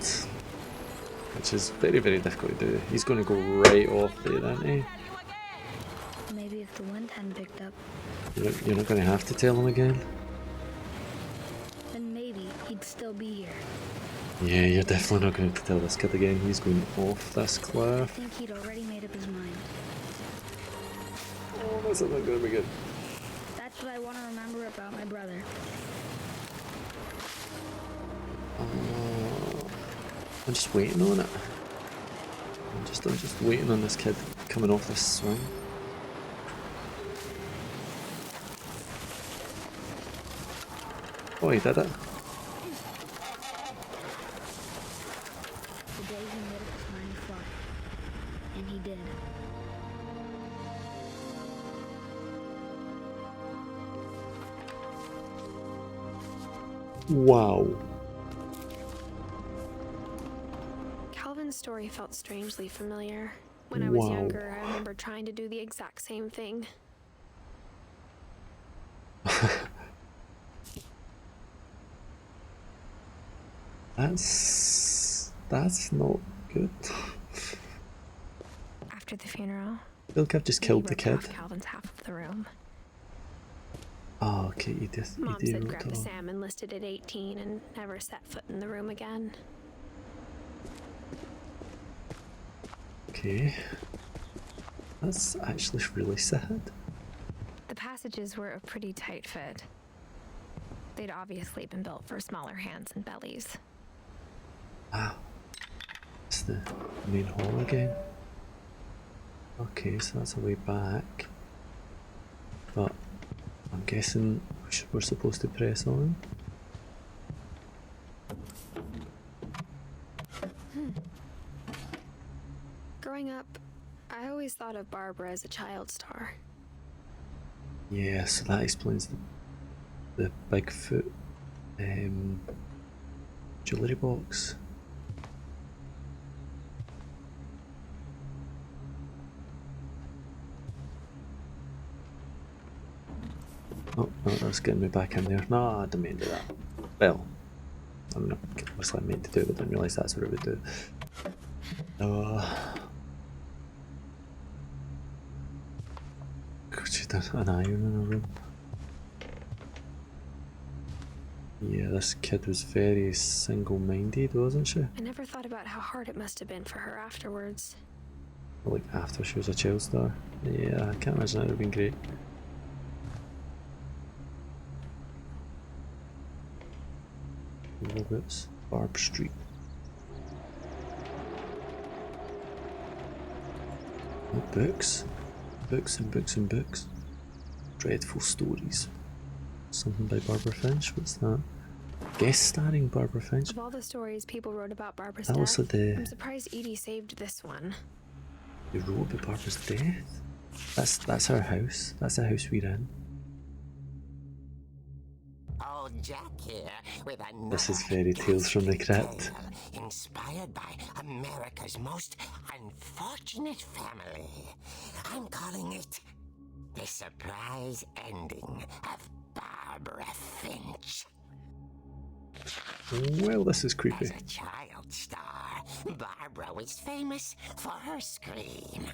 which is very, very difficult to do. He's going to go right off there, isn't he? maybe if the wind hadn't picked up, You're not going to have to tell him again. then maybe he'd still be here. Yeah, you're definitely not going to have to tell this kid again. He's going off this I cliff. think he'd already made up his mind. Oh, that's not going to be good. That's what I want to remember about my brother. I'm just waiting on it. I'm just waiting on this kid coming off this swing. Oh, he did it. The day he made up his mind to fly. And he did. Wow. Calvin's story felt strangely familiar. When I was Wow. younger, I remember trying to do the exact same thing. That's not good. After the funeral, Bill Cab just killed we the roped kid. off Calvin's half of the room. Oh, okay, you Mom do said root Grandpa it off. Sam enlisted at 18 and never set foot in the room again. Okay. That's actually really sad. The passages were a pretty tight fit. They'd obviously been built for smaller hands and bellies. Wow. It's the main hall again. Okay, so that's a way back. But I'm guessing we're supposed to press on. Growing up, I always thought of Barbara as a child star. Yeah, so that explains The Bigfoot jewellery box. Oh, no, that's getting me back in there. No, I didn't mean to do that. Well, I mean, obviously I meant to do it, but didn't realise that's what it would do. God, she did an iron in her room. Yeah, this kid was very single-minded, wasn't she? I never thought about how hard it must have been for her afterwards. Like after she was a child star. Yeah, I can't imagine that would have been great. Roberts, Barb Street. Oh, books. Books and books and books. Dreadful stories. Something by Barbara Finch, what's that? Guest starring Barbara Finch? Of all the stories people wrote about Barbara's That death, was I'm surprised Edie saved this one. They wrote about Barbara's death? That's our house. That's the house we're in. Oh, Jack here with another This is Fairy Tales from the Crypt. tale inspired by America's most unfortunate family. I'm calling it The Surprise Ending of Barbara Finch. Well, this is creepy. As a child star, Barbara was famous for her scream.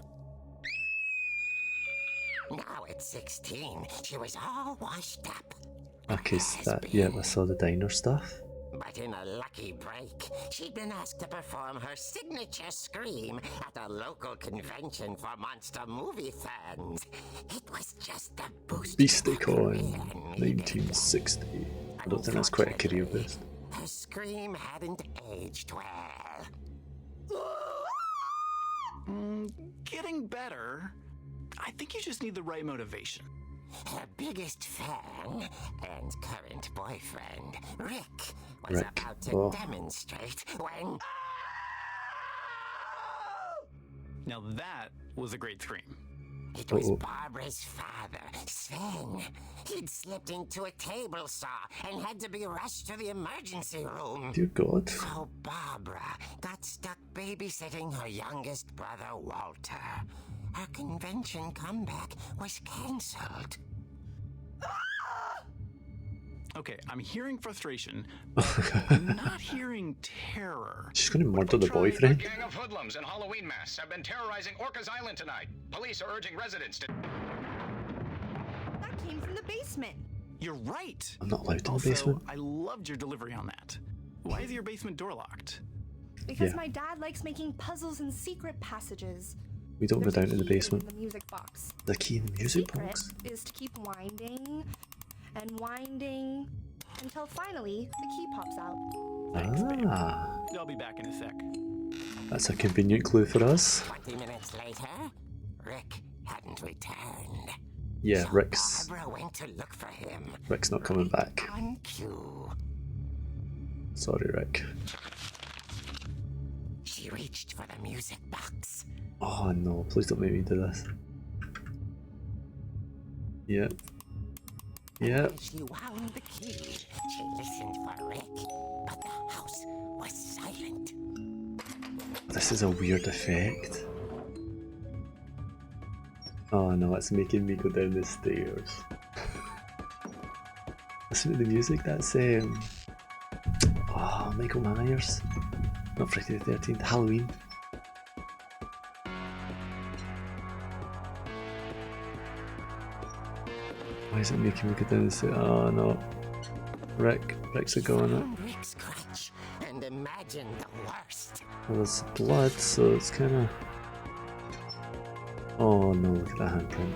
Now at 16, she was all washed up. Okay, so that, yeah, I saw the diner stuff. But in a lucky break, she'd been asked to perform her signature scream at a local convention for monster movie fans. It was just a boost. Beasticon 1960. I don't think that's quite a career boost. Her scream hadn't aged well. Getting better. I think you just need the right motivation. Her biggest fan and current boyfriend, Rick, was Rick. about to Oh. demonstrate when... Now that was a great scream. It was Uh-oh. Barbara's father, Sven. He'd slipped into a table saw and had to be rushed to the emergency room. Dear God. So Barbara got stuck babysitting her youngest brother, Walter. Her convention comeback was cancelled. Okay, I'm hearing frustration, but I'm not hearing terror. She's gonna murder the A boyfriend. gang of hoodlums in Halloween masks have been terrorizing Orcas Island tonight. Police are urging residents to... That came from the basement. You're right. I'm not allowed in the Also, basement. I loved your delivery on that. Why is your basement door locked? Because Yeah. my dad likes making puzzles and secret passages. We don't go There's a down to the key basement. in the music box. The key in the The music secret box. is to keep winding and winding until finally the key pops out. Ah, I'll be back in a sec. that's a convenient clue for us. 20 minutes later, Rick hadn't returned. Yeah, So Rick's Barbara went to look for him. not coming back. On cue. Sorry, Rick. She reached for the music box. Oh no, please don't make me do this. Yep. Yep. As she wound the key, she listened for Rick, but the house was silent. This is a weird effect. Oh no, it's making me go down the stairs. Listen to the music, that's oh, Michael Myers. Not Friday the 13th, Halloween. Why is it making me go down the stairs? Oh no. Rick's a going Found Rick's crutch and imagined the worst. Well, there's blood, so it's kinda... Oh no, look at that handprint.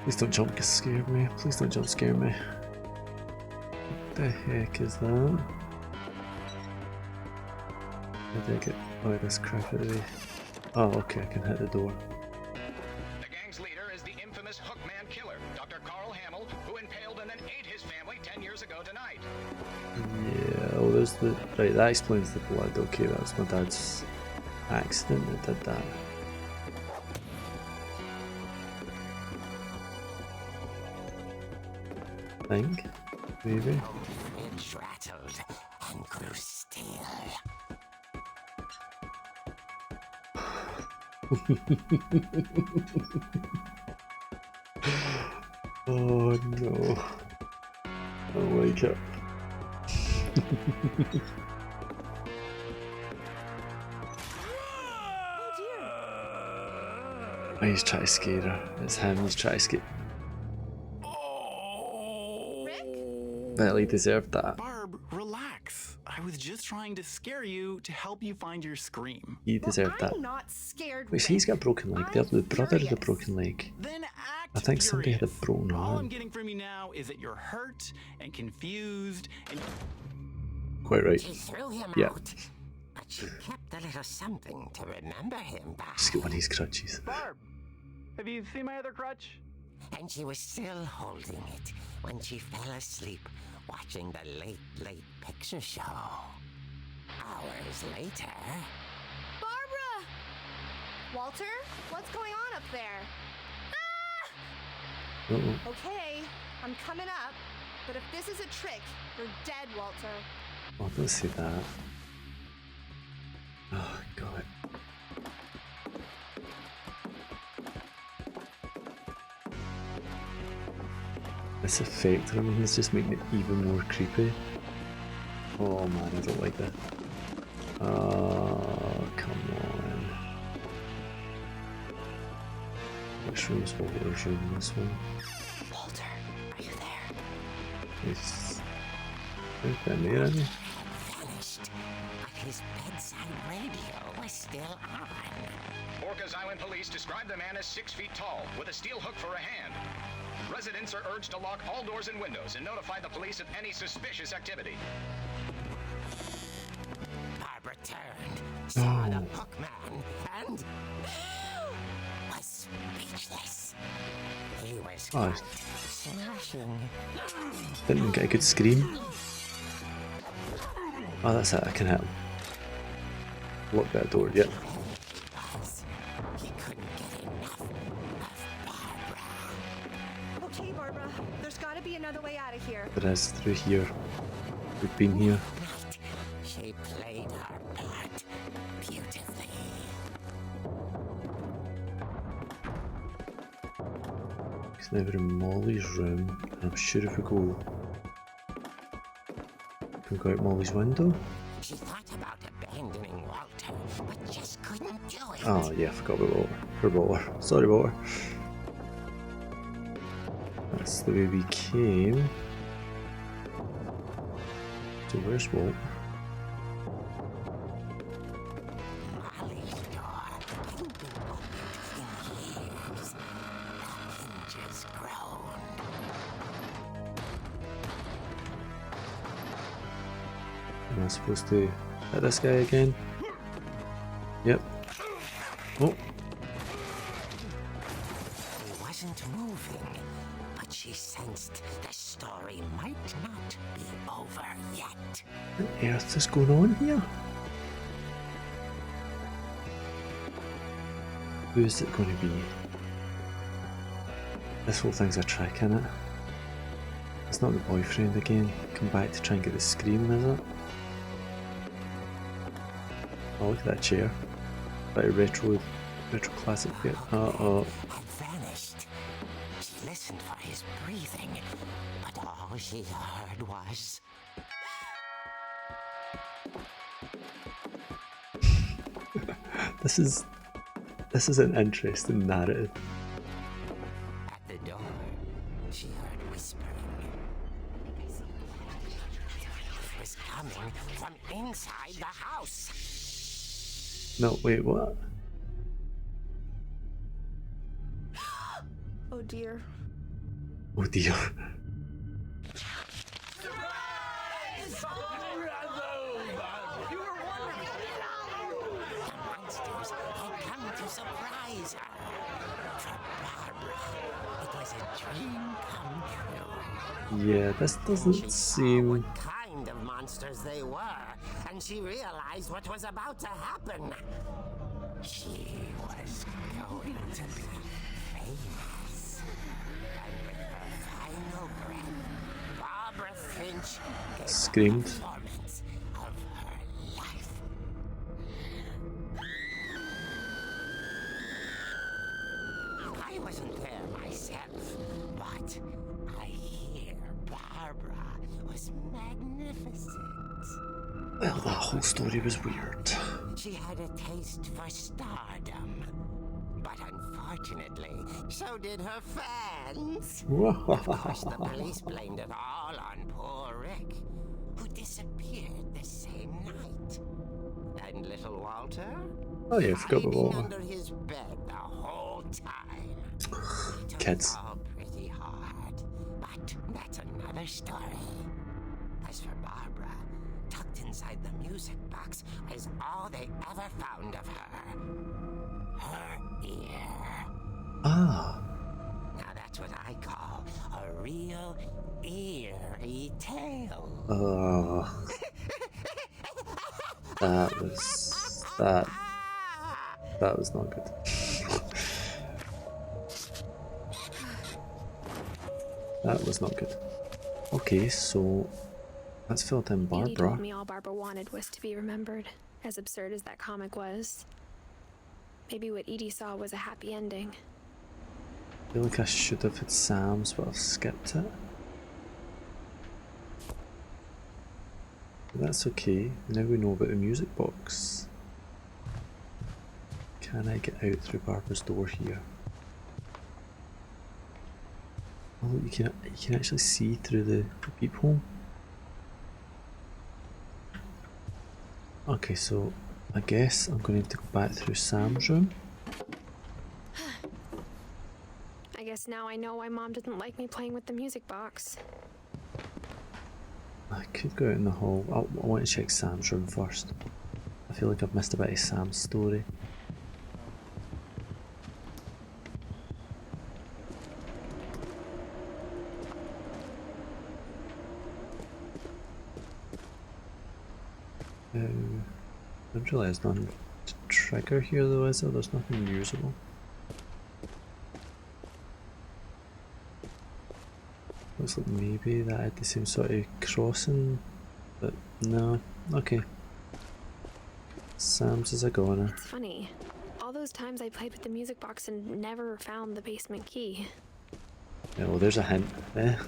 Please don't jump scare me. Please don't jump scare me. What the heck is that? How did I get all this crap out of the way? Oh, okay, I can hit the door. The gang's leader is the infamous Hookman killer, Dr. Carl Hamill, who impaled and then ate his family 10 years ago tonight. Yeah, oh, there's the... Right, that explains the blood. Okay, that was my dad's accident that did that. think. Maybe. Fridge rattled and grew still. Oh no. I don't like it. Oh, he's trying to scare her. It's him, he's trying to scare. Well, he deserved that. Barb, relax. I was just trying to scare you to help you find your scream. He deserved that. I'm not scared. Wait, so he's got a broken leg. The other brother had a furious. broken leg. Then act I think somebody had a furious. broken All I'm arm. getting from you now is that you're hurt and confused and Quite right. She threw him Yeah. out, but she kept a little something to remember him by. Just get one of his crutches. Barb, have you seen my other crutch? And she was still holding it when she fell asleep watching the late picture show. Hours later... Barbara! Walter, what's going on up there? Ah! Uh-oh. Okay, I'm coming up. But if this is a trick, you're dead, Walter. Oh, don't say that. Oh, God. This effect on him is just making it even more creepy. Oh man, I don't like that. Oh, come on. Which room's Walter's room? This one? Walter, are you there? He's been there, hasn't he? Vanished, but his bedside radio was still on. Orcas Island police describe the man as 6 feet tall, with a steel hook for a hand. Residents are urged to lock all doors and windows and notify the police of any suspicious activity. Barbara turned, saw the hook man, and was speechless. He was Oh. caught smashing. Didn't even get a good scream. Oh, that's it, I can hit him. Lock that door, yep. He couldn't get enough of Barbara. Okay, Barbara, there's gotta be another way out of here. There is through here. We've been here. Night, she played her part beautifully. He's now in Molly's room, and I'm sure if we go... Can we go out Molly's window? She thought about abandoning Walter, but just couldn't do it. Oh yeah, I forgot about Walter. Poor Walter. Sorry, Walter. That's the way we came. So where's Walter? Molly's door hadn't been opened in years. The hinges groaned. Am I supposed to hit this guy again? Yep. Oh, He wasn't moving, but she sensed the story might not be over yet. what on earth is going on here? Who is it going to be? This whole thing's a trick, isn't it? It's not the boyfriend again. Come back to try and get the scream, is it? Oh, look at that chair. Bit of retro classic bit. Uh-oh. Had vanished. She listened for his breathing, but all she heard was... This is an interesting narrative. At the door, she heard whispering. It was coming from inside the house. No, wait, what? Oh dear. Oh dear. The monsters had come to surprise her. For Barbara, it was a dream come true. Yeah, this She doesn't saw seem... what kind of monsters they were, and she realized what was about to happen. She was going to be famous. And with her final breath, screamed. Performance of her life. I wasn't there myself, but I hear Barbara was magnificent. Well, that whole story was weird. She had a taste for stardom. But unfortunately, so did her fans. Of course, the police blamed it all on poor Rick, who disappeared the same night. And little Walter? Oh yeah, I forgot about Hiding Walter. under his bed the whole time. He took Kids. it all pretty hard, but that's another story. As for Barbara, tucked inside the music box is all they ever found of her. Her ear. Ah. Now that's what I call a real eerie tale. That was not good. That was not good. Okay, so let's fill in Edie told Barbara. me all Barbara wanted was to be remembered, as absurd as that comic was. Maybe what Edie saw was a happy ending. I feel like I should have had Sam's, but I've skipped it. But that's okay. Now we know about the music box. Can I get out through Barbara's door here? Oh, you can actually see through the peephole. Okay, so I guess I'm going to have to go back through Sam's room. I guess now I know why Mom didn't like me playing with the music box. I could go out in the hall. I want to check Sam's room first. I feel like I've missed a bit of Sam's story. I didn't realise there's nothing to trigger here though, is there? There's nothing usable. Looks like maybe that had the same sort of crossing, but no. Okay. Sam's is a goner. It's funny. All those times I played with the music box and never found the basement key. Yeah, well, there's a hint there.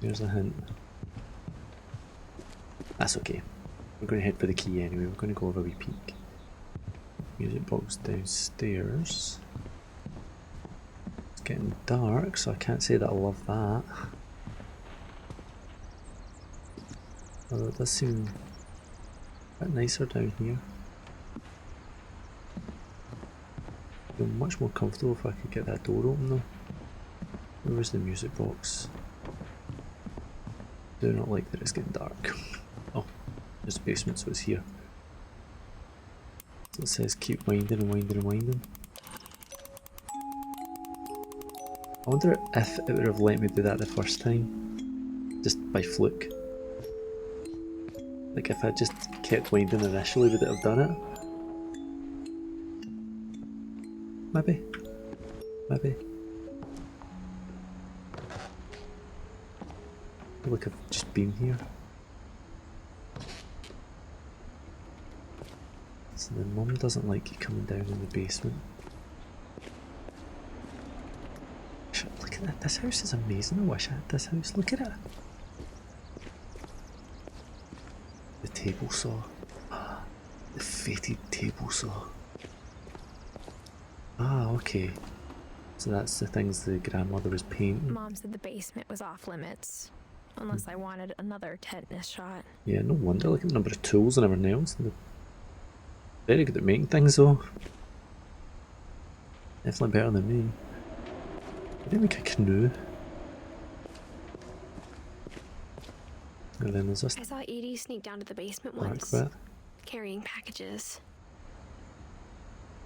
There's a hint. That's okay. We're going to head for the key anyway. We're going to go over a wee peek. Music box downstairs. It's getting dark, so I can't say that I love that. Although it does seem a bit nicer down here. I'd feel much more comfortable if I could get that door open though. Where is the music box? Do not like that it's getting dark. Oh, there's the basement, so it's here. So it says keep winding and winding and winding. I wonder if it would have let me do that the first time, just by fluke. Like if I just kept winding initially, would it have done it? Maybe. Maybe. I feel like I've just been here. So the mum doesn't like you coming down in the basement. Look at that, this house is amazing. I wish I had this house. Look at it. The table saw. The fated table saw. Ah, okay. So that's the things the grandmother was painting. Mom said the basement was off limits. Unless I wanted another tetanus shot. Yeah, no wonder. Look at the number of tools and everything else. They're very good at making things though. Definitely better than me. I didn't make a canoe. And then there's this I saw Edie sneak down to the basement dark once, bit. carrying packages.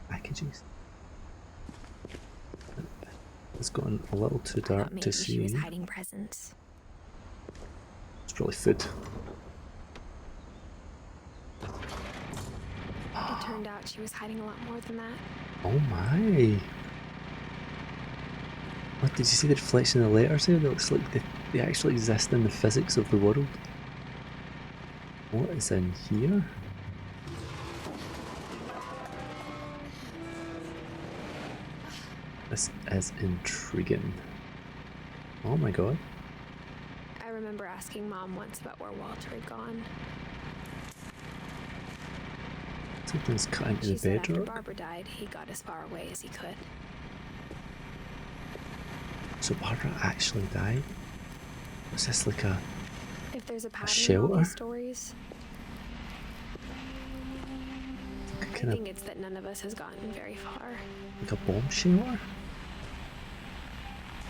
Packages. It's gotten a little too I thought dark maybe to she see. was hiding presents. It's probably food. It turned out she was hiding a lot more than that. Oh my! What, did you see the reflection of the letters there? That looks like they actually exist in the physics of the world. What is in here? This is intriguing. Oh my god. I remember asking Mom once about where Walter had gone. Something's cut into She the said after bedrock. Barbara died, he got as far away as he could. So Barbara actually died? Was this like a If there's a pattern in all shelter? these stories, I kind of think it's that none of us has gotten very far. like a bomb shelter?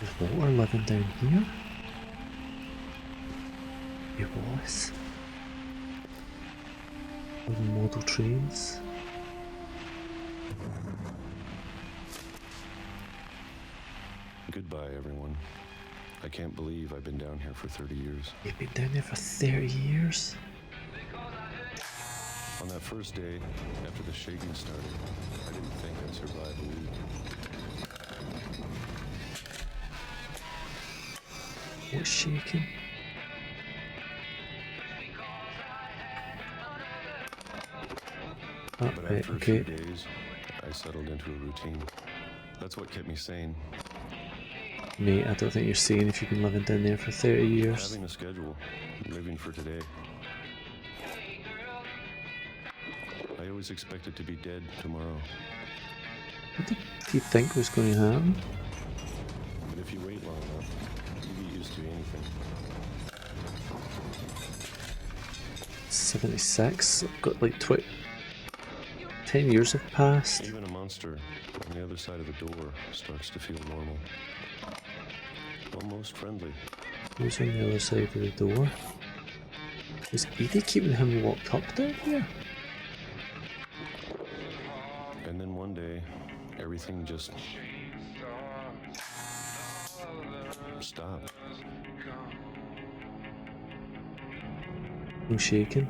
There's water living down here? It was. With model trains. Goodbye, everyone. I can't believe I've been down here for 30 years. You've been down there for 30 years? On that first day, after the shaking started, I didn't think I'd survive a week. What's shaking? Oh, But right, after a okay. few days, I settled into a routine. That's what kept me sane. Mate, I don't think you're saying if you've been living down there for 30 years. Having a schedule, living for today. I always expected to be dead tomorrow. What did you think was going to happen? But if you wait long enough, you get used to anything. 76? I've got like 10 years have passed. Even a monster on the other side of the door starts to feel normal. Almost friendly. Who's on the other side of the door? Was Edie keeping him locked up down here? And then one day, everything just stopped. No shaking.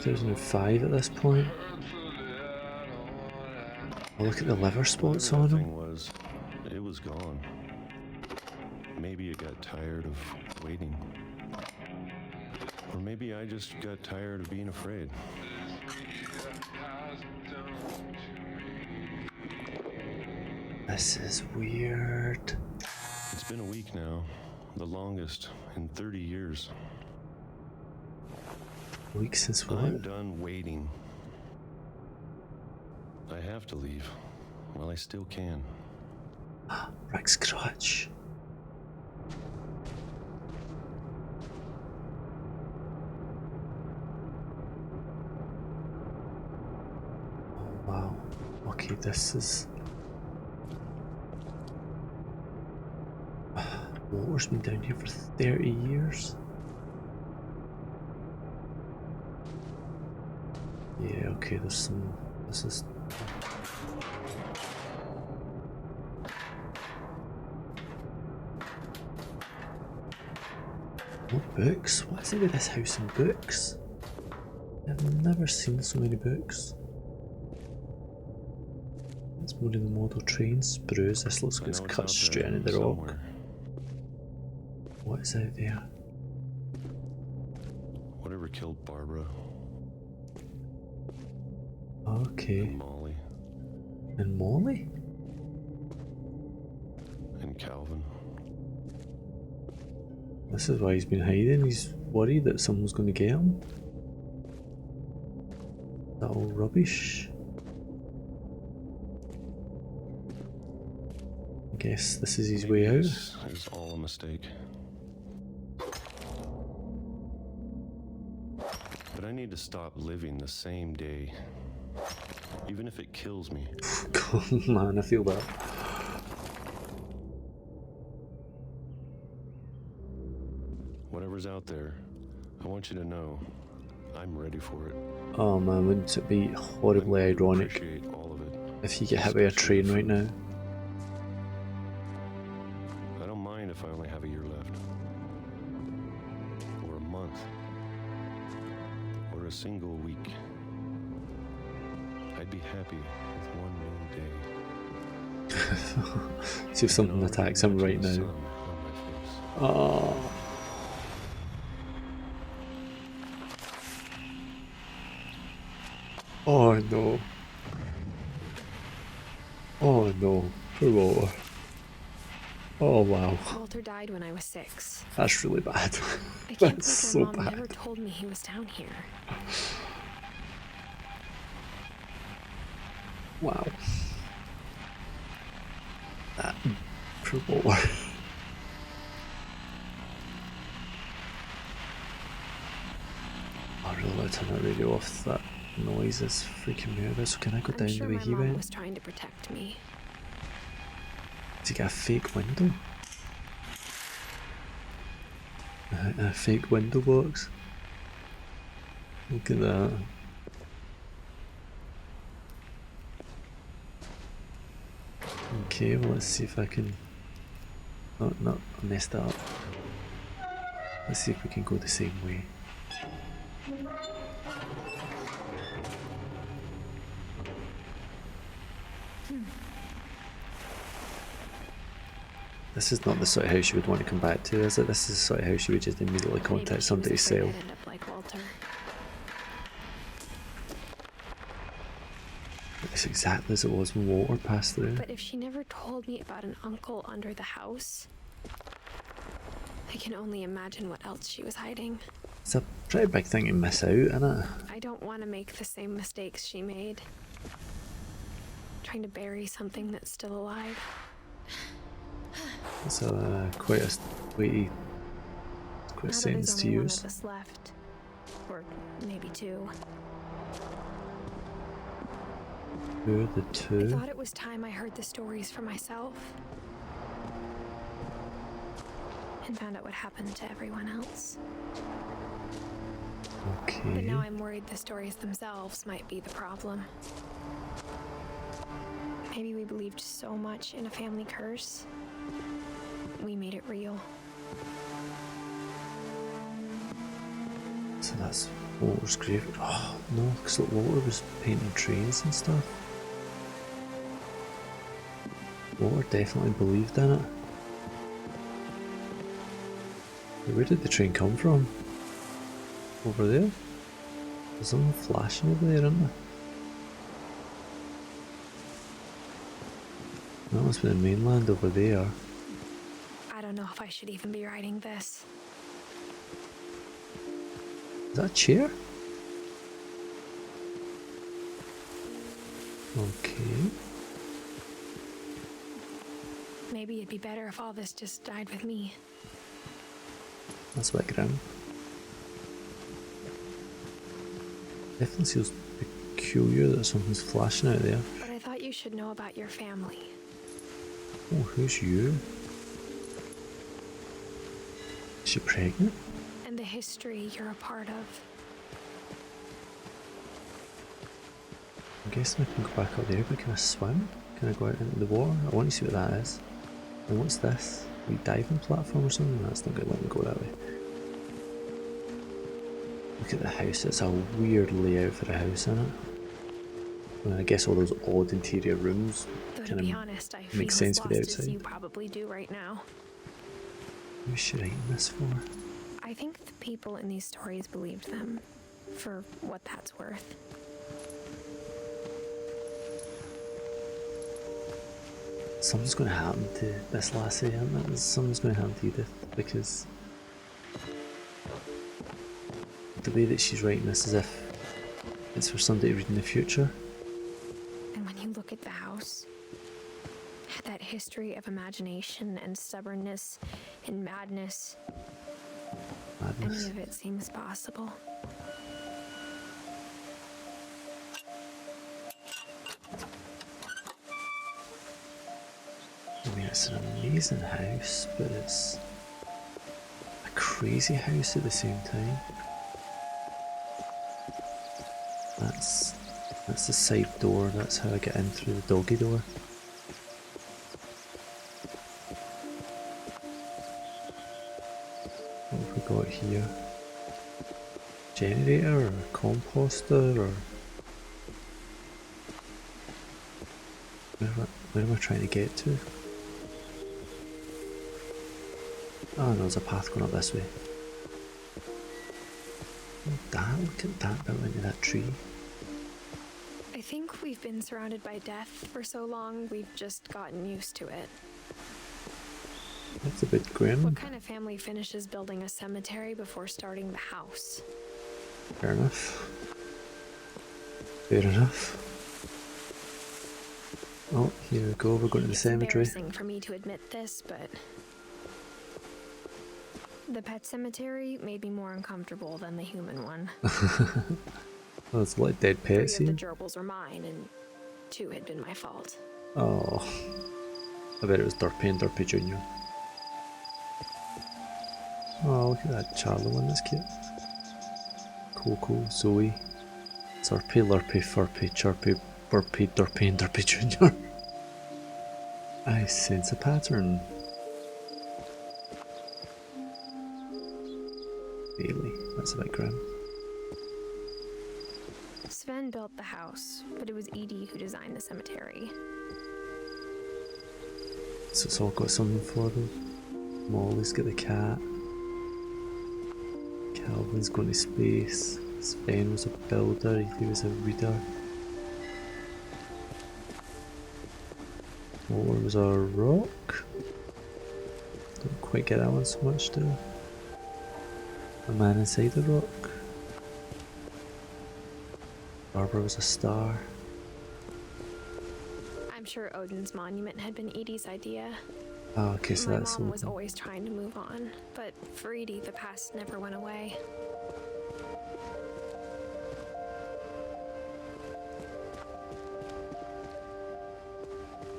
2005 at this point. Oh, look at the liver spots on Whatever that him. thing was, it was gone. Maybe it got tired of waiting. Or maybe I just got tired of being afraid. This is weird. It's been a week now, the longest in 30 years. A week since I'm what? done waiting. I have to leave while I still can. Rick's crotch. Oh wow. Okay, this is... Walter's been down here for 30 years. Yeah, okay, there's some... This is... More books? What is it with this house and books? I've never seen so many books. It's more in the model train sprues. This looks like it's cut straight into the rock. Somewhere. What is out there? Whatever killed Barbara Okay. and Molly And Molly? and Calvin. This is why he's been hiding. He's worried that someone's going to get him. That all rubbish. I guess this is his way out. This is all a mistake. But I need to stop living the same day. Even if it kills me. God, man, I feel bad. Whatever's out there, I want you to know I'm ready for it. Oh man, wouldn't it be horribly I ironic appreciate all of it. if you get hit by a train right now? I don't mind if I only have a year left. Or a month. Or a single week. I'd be happy with one new day. See if something attacks him right now. Oh. Oh no. Oh no. Poor Walter. Oh wow. Walter died when I was 6. That's really bad. I can't That's believe so my mom bad. never told me he was down here. Wow. That poor Walter. I really want to turn that radio off. That noise is freaking me out. So can I go down sure the way my he mom went? was trying to protect me. Did he get a fake window? A fake window box? Look at that. Okay, well let's see if I can... Oh, no, I messed that up. Let's see if we can go the same way. This is not the sort of house you would want to come back to, is it? This is the sort of house you would just immediately contact somebody to sell. I'd end up like Walter. It's exactly as it was when Walter passed through. But if she never told me about an uncle under the house, I can only imagine what else she was hiding. It's a pretty big thing to miss out, isn't it? I don't want to make the same mistakes she made. Trying to bury something that's still alive. It's quite a weighty, quite a sentence to use. One of us left, or maybe 2. Who are the I 2? thought it was time I heard the stories for myself, and found out what happened to everyone else. Okay. But now I'm worried the stories themselves might be the problem. Maybe we believed so much in a family curse, we made it real. So that's Walter's grave. Oh no, because Walter was painting trains and stuff. Walter definitely believed in it. Where did the train come from? Over there? There's something flashing over there, isn't there? That must be the mainland over there. I don't know if I should even be writing this. Is that a chair? Okay. Maybe it'd be better if all this just died with me. That's a bit grim. Definitely feels peculiar that something's flashing out there. But I thought you should know about your family. Oh, who's you? Is she pregnant? And the history you're a part of. I'm guessing I can go back up there, but can I swim? Can I go out into the water? I want to see what that is. And what's this? A wee diving platform or something? That's not going to let me go that way. Look at the house. It's a weird layout for a house, isn't it? Well, I guess all those odd interior rooms Though to be honest, I feel make as sense for the lost as outside. you probably do right now. Who's she writing this for? I think the people in these stories believed them, for what that's worth. Something's going to happen to this lassie, isn't it? Something's going to happen to Edith, because the way that she's writing this is if it's for somebody to read in the future. And when you look at the house, that history of imagination and stubbornness and madness, any of it seems possible. I mean, it's an amazing house, but it's a crazy house at the same time. That's the side door, that's how I get in through the doggy door. What have we got here? Generator or composter or... Where am I trying to get to? Oh no, there's a path going up this way. Oh, look at that built into that tree. I think we've been surrounded by death for so long, we've just gotten used to it. That's a bit grim. What kind of family finishes building a cemetery before starting the house? Fair enough. Fair enough. Oh, here we go, we're going to the cemetery. It's embarrassing for me to admit this, but the pet cemetery made me more uncomfortable than the human one. Well, there's a lot of dead pets 3 here. of the gerbils were mine, and 2 had been my fault. Oh, I bet it was Derpy and Derpy Jr. Oh, look at that Charlie one, that's cute. Coco, Zoe, Zerpy, Lurpy, Furpy, Chirpy, Burpy, Derpy and Derpy Jr. I sense a pattern. Bailey, that's a bit grim. Sven built the house, but it was Edie who designed the cemetery. So it's all got something for them. Molly's got the cat. Calvin's going to space. Sven was a builder, he was a reader. Molar was a rock. Don't quite get that one so much, do I? A man inside the rock. Barbara was a star. I'm sure Odin's monument had been Edie's idea. Oh, okay, so My that's mom was something. always trying to move on, but for Edie, the past never went away.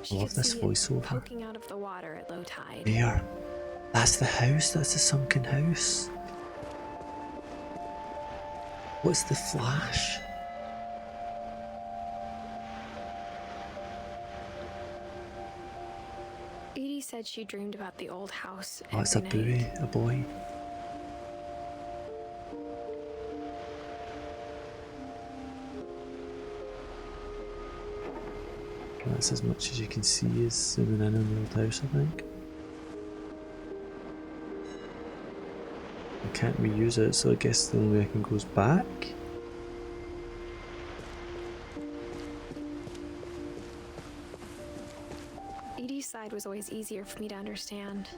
I love this see it voiceover. poking out of the water at low tide. There. That's the house, that's the sunken house. What's the flash? Edie said she dreamed about the old house. Oh, it's a every night. buoy, a boy. That's as much as you can see is zooming in on the old house, I think. I can't reuse it, so I guess the only way I can go is back. Edie's side was always easier for me to understand.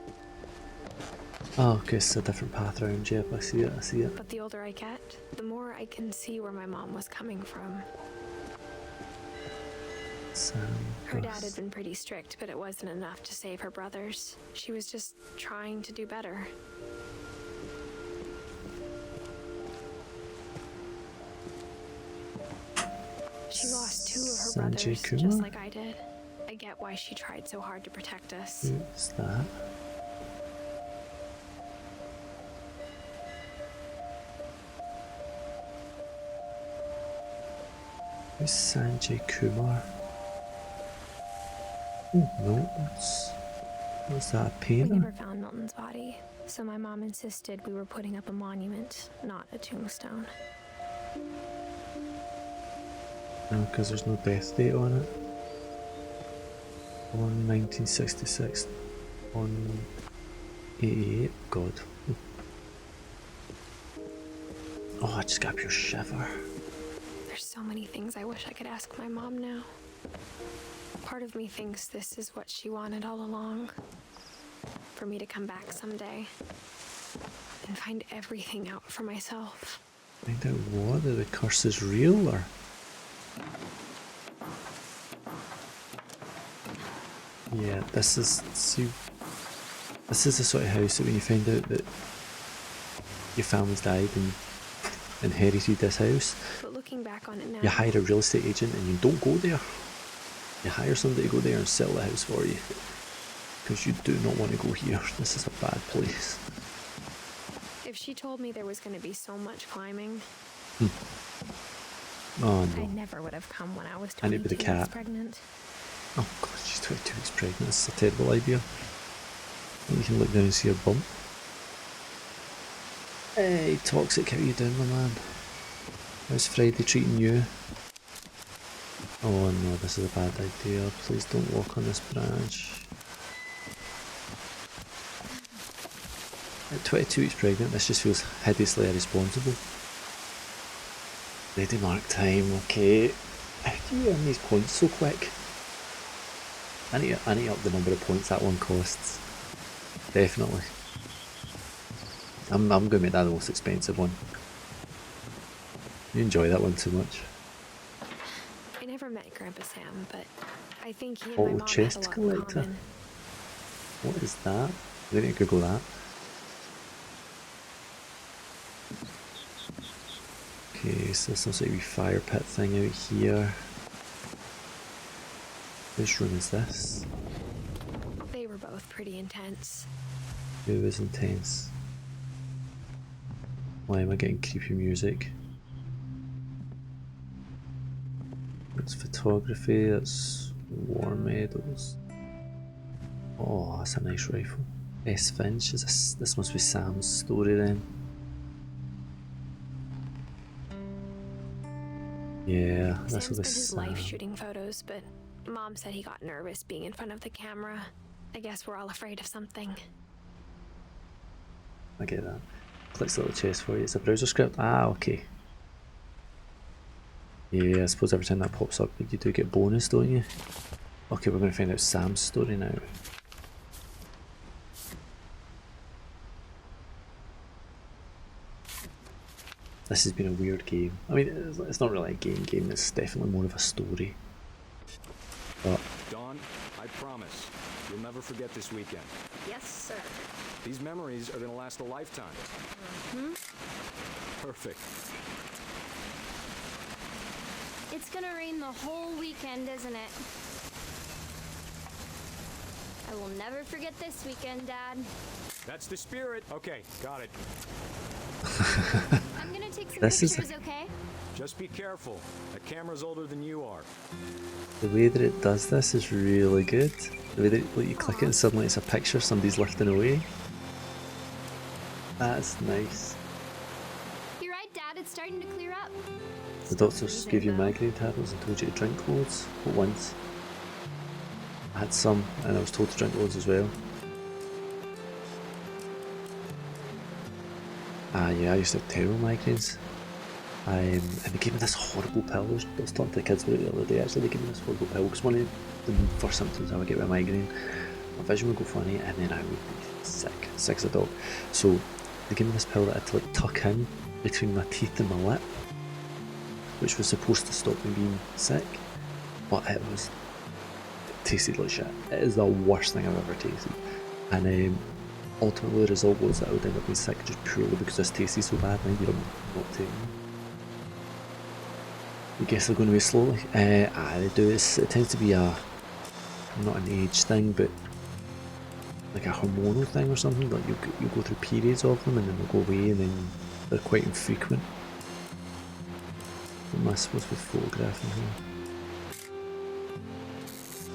Oh, okay, it's a different path around, yep, I see it, I see it. But the older I get, the more I can see where my mom was coming from. Her dad had been pretty strict, but it wasn't enough to save her brothers. She was just trying to do better. She lost 2 of her brothers, just like I did. I get why she tried so hard to protect us. What's that? Who's Sanjay Kumar? Oh, notes. What's that, a We painter? never found Milton's body, so my mom insisted we were putting up a monument, not a tombstone. No, because there's no death date on it. On 1966. On 88. God. Oh, I just got pure shiver. There's so many things I wish I could ask my mom now. Part of me thinks this is what she wanted all along. For me to come back someday and find everything out for myself. Find out what? That the curse is real, or? Yeah, this is, see, this is the sort of house that when you find out that your family's died and inherited this house, But looking back on it now, you hire a real estate agent and you don't go there. You hire somebody to go there and sell the house for you. Because you do not want to go here. This is a bad place. if she told me there was going to be so much climbing, Oh I no. never would have come when I was And it'd 22 be the weeks cat. pregnant. Oh god, she's 22 weeks pregnant. This is a terrible idea. You can look down and see her bump. Hey, Toxic, how you doing, my man? How's Friday treating you? Oh no, this is a bad idea. Please don't walk on this branch. At 22 weeks pregnant, this just feels hideously irresponsible. Ready mark time, okay. How do you earn these points so quick? I need to up the number of points that one costs. Definitely. I'm going to make that the most expensive one. You enjoy that one too much. I never met Grandpa Sam, but I think he and my mom chest had a lot collector. in common. What is that? I need to Google that. Okay, so some sort of fire pit thing out here. Which room is this? They were both pretty intense. It was intense. Why am I getting creepy music? It's photography, that's war medals. Oh, that's a nice rifle. S. Finch, this must be Sam's story then. Yeah, this Sam will be spent his Sam. life shooting photos, but Mom said he got nervous being in front of the camera. I guess we're all afraid of something. I get that. Clicks the little chest for you. It's a browser script. Ah, okay. Yeah, I suppose every time that pops up, you do get bonus, don't you? Okay, we're going to find out Sam's story now. This has been a weird game. I mean, it's not really a game, it's definitely more of a story. But Dawn, I promise, you'll never forget this weekend. Yes, sir. These memories are gonna last a lifetime. Perfect. It's gonna rain the whole weekend, isn't it? I will never forget this weekend, Dad. That's the spirit. Okay, got it. I'm gonna take some This is pictures, okay? Just be careful. That camera's older than you are. the way that it does this is really good. The way that you click it and suddenly it's a picture somebody's lifting away. That's nice. You're right, Dad. It's starting to clear up. The doctors gave you migraine tablets and told you to drink loads. But once I had some and I was told to drink loads as well. Yeah, I used to have terrible migraines. And they gave me this horrible pill. I was talking to the kids about it the other day. Actually, they gave me this horrible pill because one of the first symptoms I would get with a migraine, my vision would go funny and then I would be sick as a dog. So they gave me this pill that I had to like tuck in between my teeth and my lip, which was supposed to stop me being sick, but it tasted like shit. It is the worst thing I've ever tasted. And ultimately the result was that I would end up being sick just purely because this tasted so bad and I ended up not taking it. I guess they're going to be slowly. They do. It tends to be not an age thing, but like a hormonal thing or something. Like you go through periods of them and then they'll go away and then they're quite infrequent. What am I supposed to be photographing here?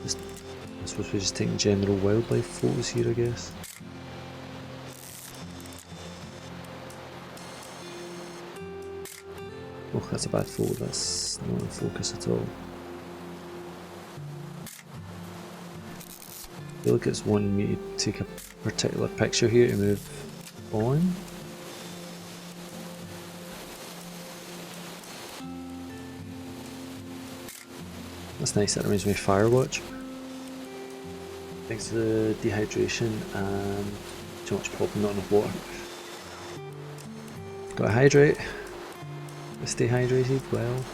I'm supposed to be just taking general wildlife photos here, I guess. Oh, that's a bad photo, that's not in focus at all. I feel like it's wanting me to take a particular picture here to move on. That's nice, that reminds me of Firewatch. Thanks to the dehydration and too much pop and not enough water. Gotta hydrate. Stay hydrated well.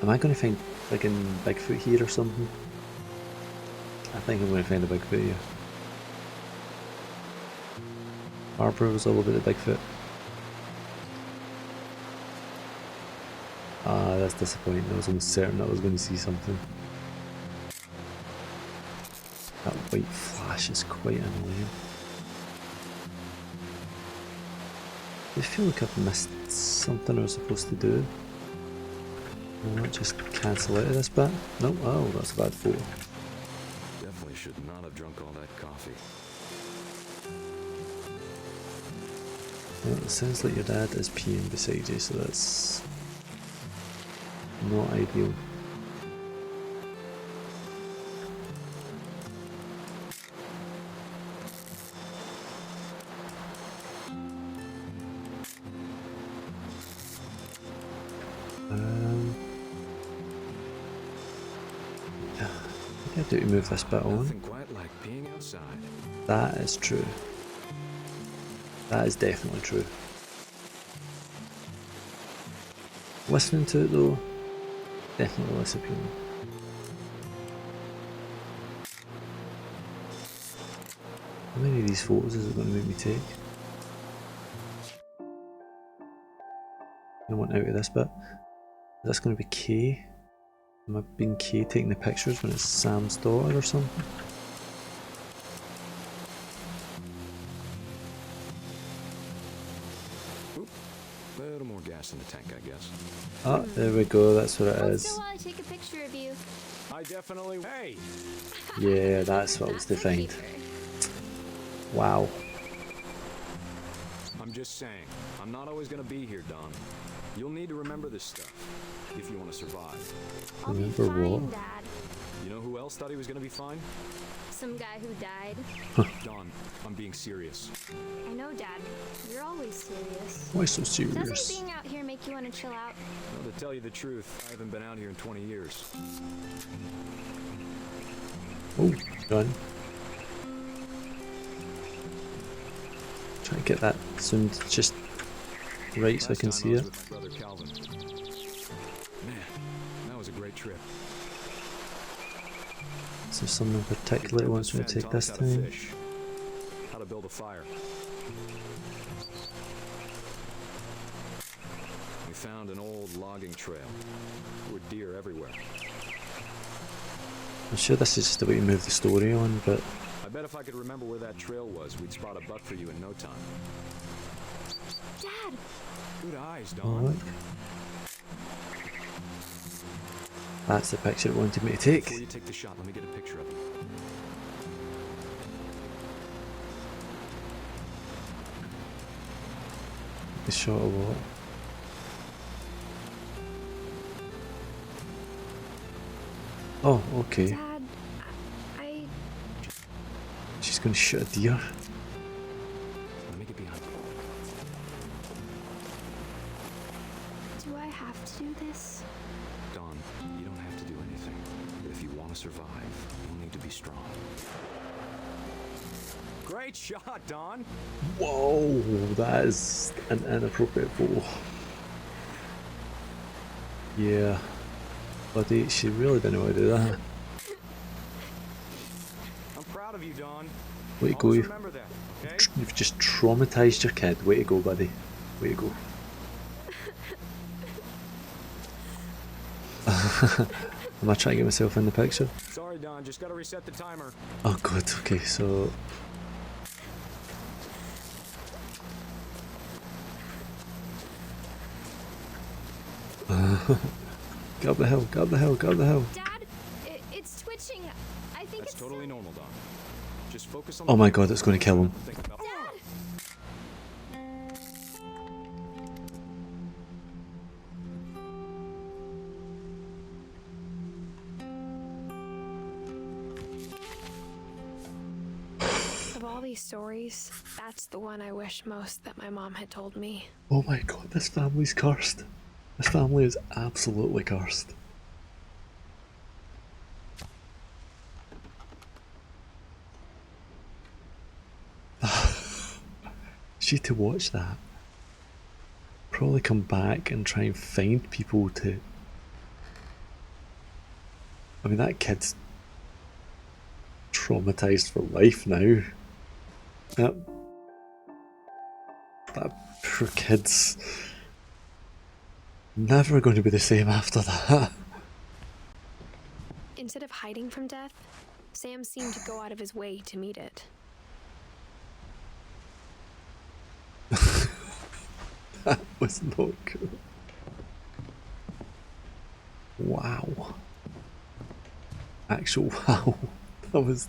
Am I going to find friggin' Bigfoot here or something? I think I'm going to find a Bigfoot here. Barbara was all over the Bigfoot. Ah, that's disappointing. I was almost certain I was going to see something. That white flash is quite annoying. I feel like I've missed something I was supposed to do. I'll not just cancel out of this bit. No, oh, that's a bad photo. Definitely should not have drunk all that coffee. Well, it sounds like your dad is peeing beside you, so that's not ideal. I do to move this bit on. Nothing quite like being outside. That is true. That is definitely true. Listening to it though, definitely less appealing. How many of these photos is it going to make me take? I want out of this bit. Is this going to be Kay? Am I being Kay taking the pictures when it's Sam's daughter or something? Oop, a little more gas in the tank, I guess. Ah, there we go, that's what it is. Still want to take a picture of you. I definitely. Hey! Yeah, that's what was defined. Wow. I'm just saying, I'm not always gonna be here, Don. You'll need to remember this stuff if you want to survive. I'll be Remember fine, what? Dad. You know who else thought he was gonna be fine? Some guy who died. Don, I'm being serious. I know, Dad. You're always serious. Why so Doesn't serious? being out here make you want to chill out? Well, to tell you the truth, I haven't been out here in 20 years. Oh, gun. Try to get that sound just right so I can see it. With my brother Calvin. Man, that was a great trip. Is there something particular he wants me to take this time? How to build a fire. We found an old logging trail. There were deer everywhere. I'm sure this is just the way to move the story on, but I bet if I could remember where that trail was, we'd spot a buck for you in no time. Dad! Good eyes, Don. alright. That's the picture it wanted me to take. Before you take the shot, let me get a picture of it. The shot of what? Oh, okay. Dad, I... She's going to shoot a deer. Let me get behind you. Do I have to do this? Don, you don't have to do anything. But if you want to survive, you'll need to be strong. Great shot, Don! Whoa, that is an inappropriate photo. Yeah. Buddy, she really didn't want to do that. I'm proud of you, Don. Way to go. Always remember that, okay? You've just traumatized your kid. Way to go, buddy. Way to go. Am I trying to get myself in the picture? Sorry, Don. Just gotta reset the timer. Oh god, okay, so... Get up the hill, get up the hill, get up the hill. Dad, it's twitching. I think That's it's totally normal, Don. Just focus on. Oh my god, it's going to kill him. Think about- Of all these stories, that's the one I wish most that my mom had told me. Oh my god, this family's cursed. This family is absolutely cursed. She to watch that. Probably come back and try and find people to... I mean, that kid's traumatized for life now. That poor kid's never going to be the same after that. Instead of hiding from death, Sam seemed to go out of his way to meet it. That was not good. Wow. Actual wow. That was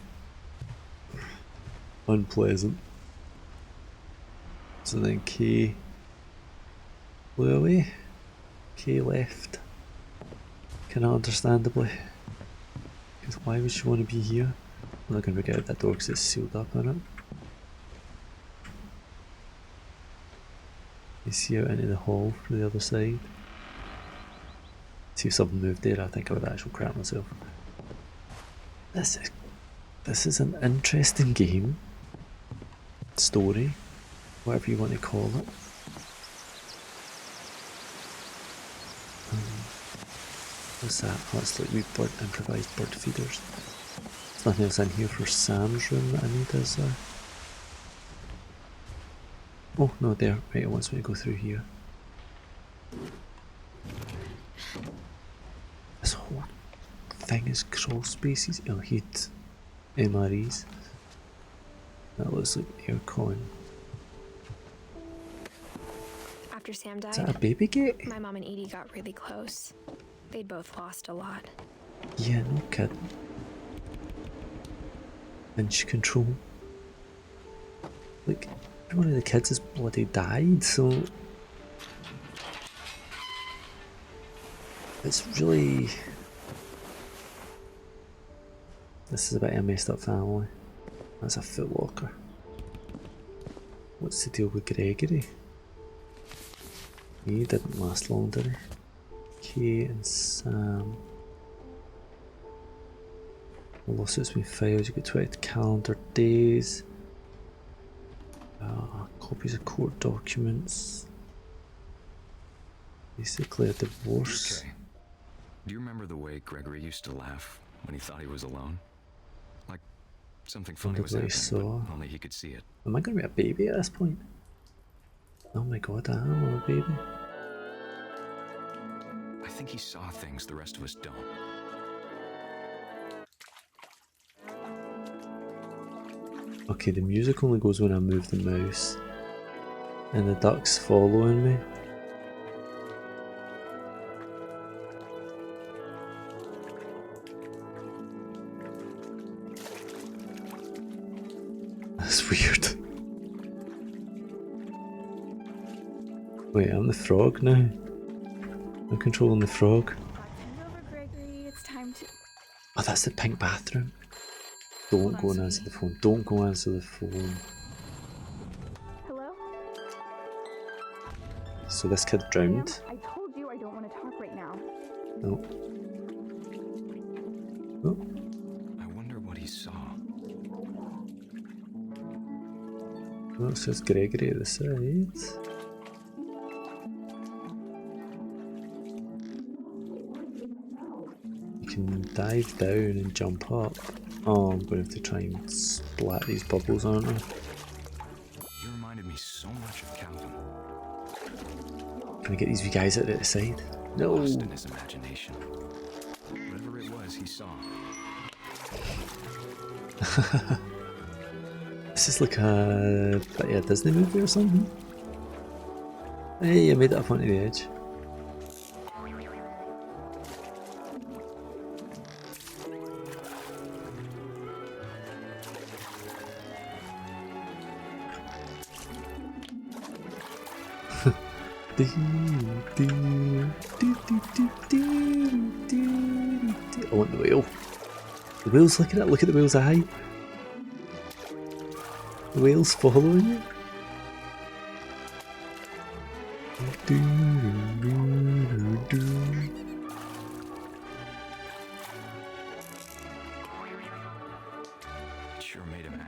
unpleasant. So then Kay flew away. Kay left. Kinda understandably. Because why would she want to be here? I'm not going to get out that door because it's sealed up on it. You see out into the hall from the other side. See if something moved there, I think I would actually crap myself. This is an interesting game. Story. Whatever you want to call it. What's that? Oh, it's like improvised bird feeders. There's nothing else in here for Sam's room that I need, is there? Oh, no, there. Right, it wants me to go through here. This whole thing is crawl spaces. Oh, heat MREs. That looks like aircon. After Sam died, Is that a baby gate? my mom and Edie got really close. They'd both lost a lot. Yeah, no kidding. Finch control. Like, every one of the kids has bloody died, so it's really... This is a bit of a messed up family. That's a footlocker. What's the deal with Gregory? He didn't last long, did he? Kay and Sam. The lawsuit's been filed, you get 20 calendar days. Copies of court documents. Basically a divorce. Okay. Do you remember the way Gregory used to laugh when he thought he was alone? Like something funny was happening, but only he could see it. Am I going to be a baby at this point? Oh my god, I am a baby. I think he saw things the rest of us don't. Okay, the music only goes when I move the mouse. And the duck's following me. That's weird. Wait, I'm the frog now. I'm controlling the frog. It's time to... Oh, that's the pink bathroom. Don't go and answer the phone. Don't go and answer the phone. Hello? So this kid drowned. I told you I don't want to talk right now. No. Oh. I wonder what he saw. Oh, it says Gregory at the side. You can dive down and jump up. Oh, I'm going to have to try and splat these bubbles, aren't I? He reminded me so much of Calvin. Can I get these wee guys out at the side? No! Lost in his imagination. Whatever it was he saw. This is like a Disney movie or something. Hey, I made it up onto the edge. I want the whale. The whale's looking at. Look at the whale's eye. The whale's following you. It sure made him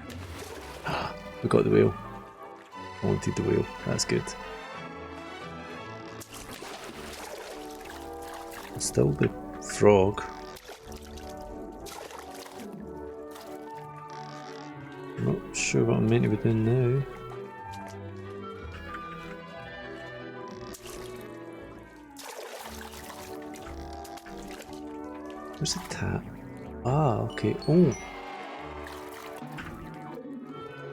happy. We got the whale. I wanted the whale. That's good. Still the frog. I'm not sure what I'm meant to be doing now. Where's the tap? Ah, okay. Oh.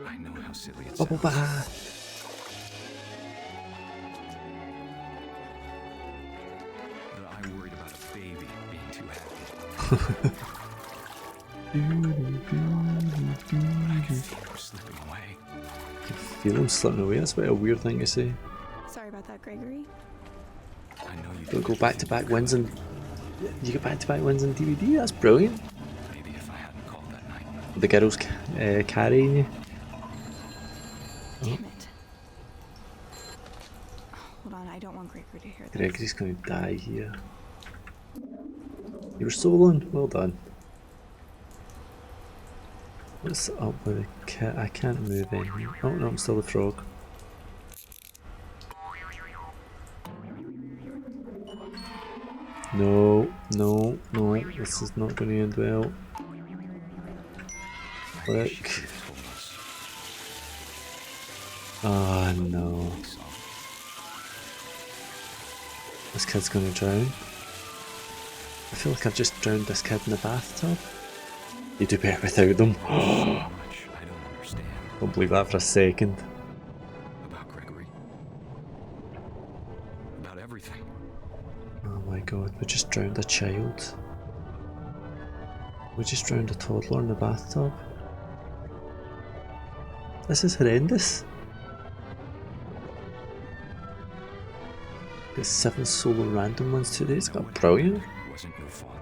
I know how silly it Bubble sounds. bath. But I worried about a baby being too happy. But I could feel him slipping away. I can feel him slipping away. That's quite a weird thing to say. Sorry about that, Gregory. I know you Don't go back-to-back wins and you get back-to-back wins in DVD. That's brilliant. Maybe if I hadn't called that night. The girls carrying you. Damn it. Hold on, I don't want Gregory to hear this. Gregory's gonna die here. You were stolen. Well done. What's up with the cat? I can't move in. Oh no, I'm still the frog. No, no, no. This is not going to end well. Click. Oh no. This kid's going to drown. I feel like I've just drowned this kid in the bathtub. You do better without them. Don't believe that for a second. About Gregory. About everything. Oh my god, we just drowned a child. We just drowned a toddler in the bathtub. This is horrendous. Got 7 solo random ones today. It's got brilliant. Wasn't your fault.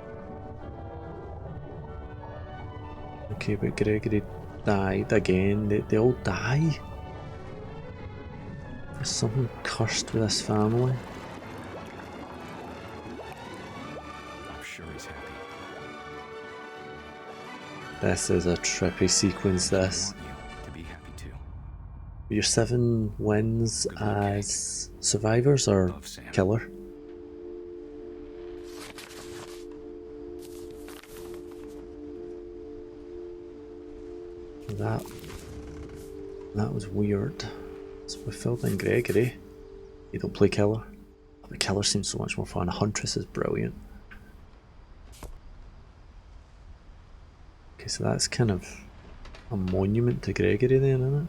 Okay, but Gregory died again. They all die. There's something cursed with this family. I'm sure he's happy. This is a trippy sequence, this. I want you to be happy too. Your 7 wins as survivors or killer? That was weird. So we filled in Gregory. You don't play killer. The killer seems so much more fun. Huntress is brilliant. Okay, so that's kind of a monument to Gregory then, isn't it?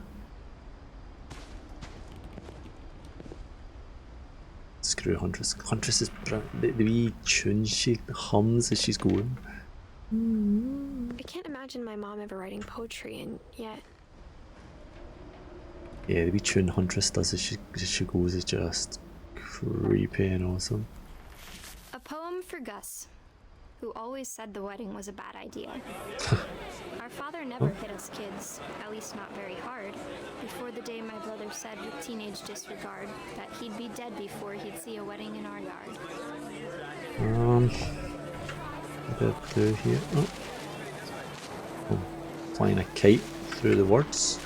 Screw Huntress. Huntress is brilliant. The wee tune she hums as she's going. I can't imagine my mom ever writing poetry, and yet. Yeah, the wee tune Huntress does as she goes is just creepy and awesome. A poem for Gus, who always said the wedding was a bad idea. Our father never hit us kids, at least not very hard, before the day my brother said with teenage disregard that he'd be dead before he'd see a wedding in our yard. What did I do here? Oh, flying a kite through the words.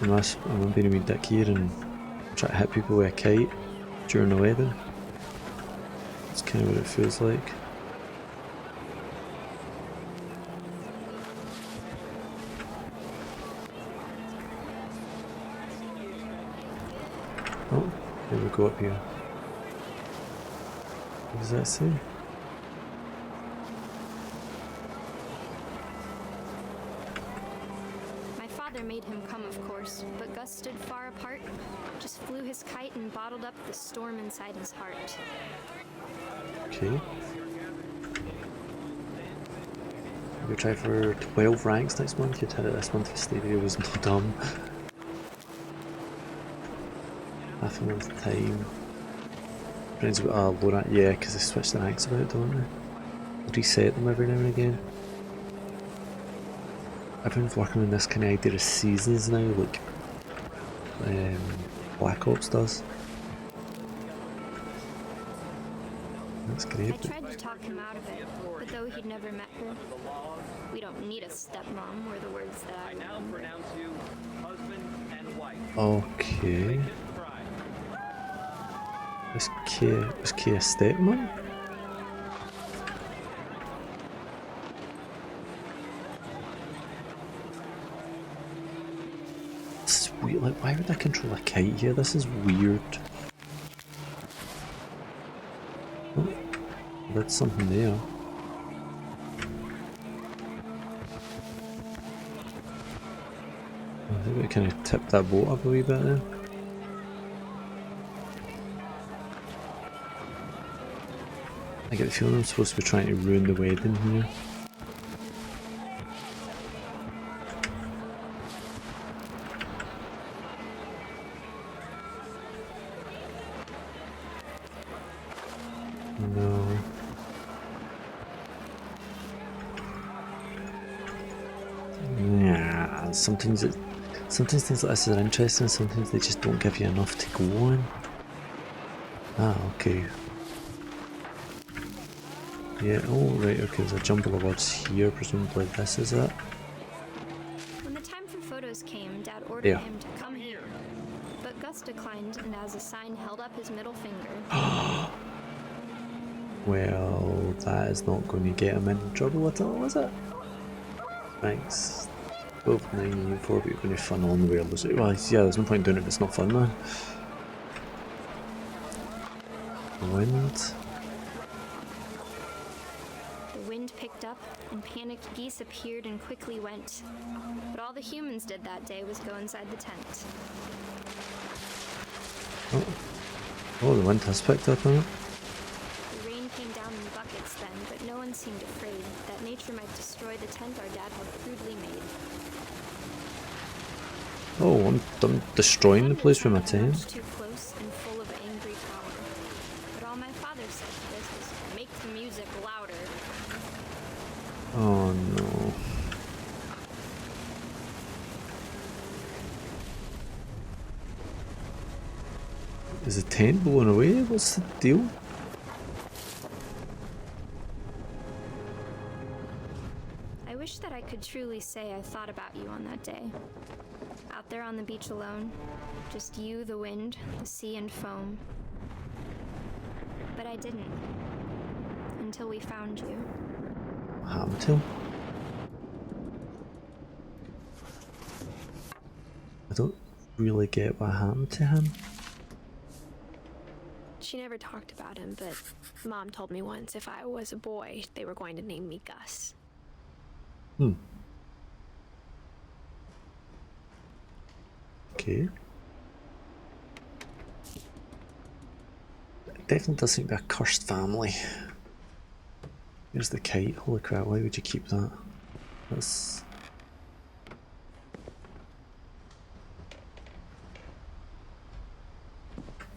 Unless I'm being a wee dick here and try to hit people with a kite during the wedding. That's kind of what it feels like. Oh, here we go up here. What does that say? My father made him come, of course, but Gus stood far apart, just flew his kite and bottled up the storm inside his heart. Okay. We'll try for 12 ranks next month. You'd hit it this month for Stadia was not dumb. Half a month time. Friends with low rank, yeah, because they switch the ranks about, don't they? Reset them every now and again. Everyone's working on this kind of idea of seasons now, like Black Ops does. That's great. I tried to talk him out of it, but though he'd never met her, we don't need a stepmom were the words that I now pronounce you husband and wife. Okay. Was Kay a stepmom? This is weird, like why would I control a kite here? This is weird. Oh, that's something there. I think we kind of tipped that boat up a wee bit there. I get the feeling I'm supposed to be trying to ruin the wedding here. No. Yeah, sometimes things like this are interesting, sometimes they just don't give you enough to go on. Ah, okay. Yeah, oh right, okay, there's a jumble of words here, presumably this is it. When the time for photos came, Dad ordered him to come here. But Gus declined, and as a sign held up his middle finger. Well, that is not going to get him in trouble at all, is it? Thanks. 12, 9, 4, but you're going to fun on the way. Well, yeah, there's no point doing it if it's not fun, man. Wind. The wind picked up, and panicked geese appeared and quickly went. But all the humans did that day was go inside the tent. Oh, the wind has picked up on it. The rain came down in buckets then, but no one seemed afraid that nature might destroy the tent our dad had crudely made. Oh, I'm destroying the place with my tent. Too close and full of angry power. But all my father said to this was, make the music louder. Oh no. Is the tent blown away? What's the deal? I wish that I could truly say I thought about you on that day. Out there on the beach alone, just you, the wind, the sea and foam. But I didn't. Until we found you. What happened to him? I don't really get what happened to him. She never talked about him, but Mom told me once if I was a boy, they were going to name me Gus. Okay. It definitely does seem to be a cursed family. Here's the kite. Holy crap, why would you keep that? That's...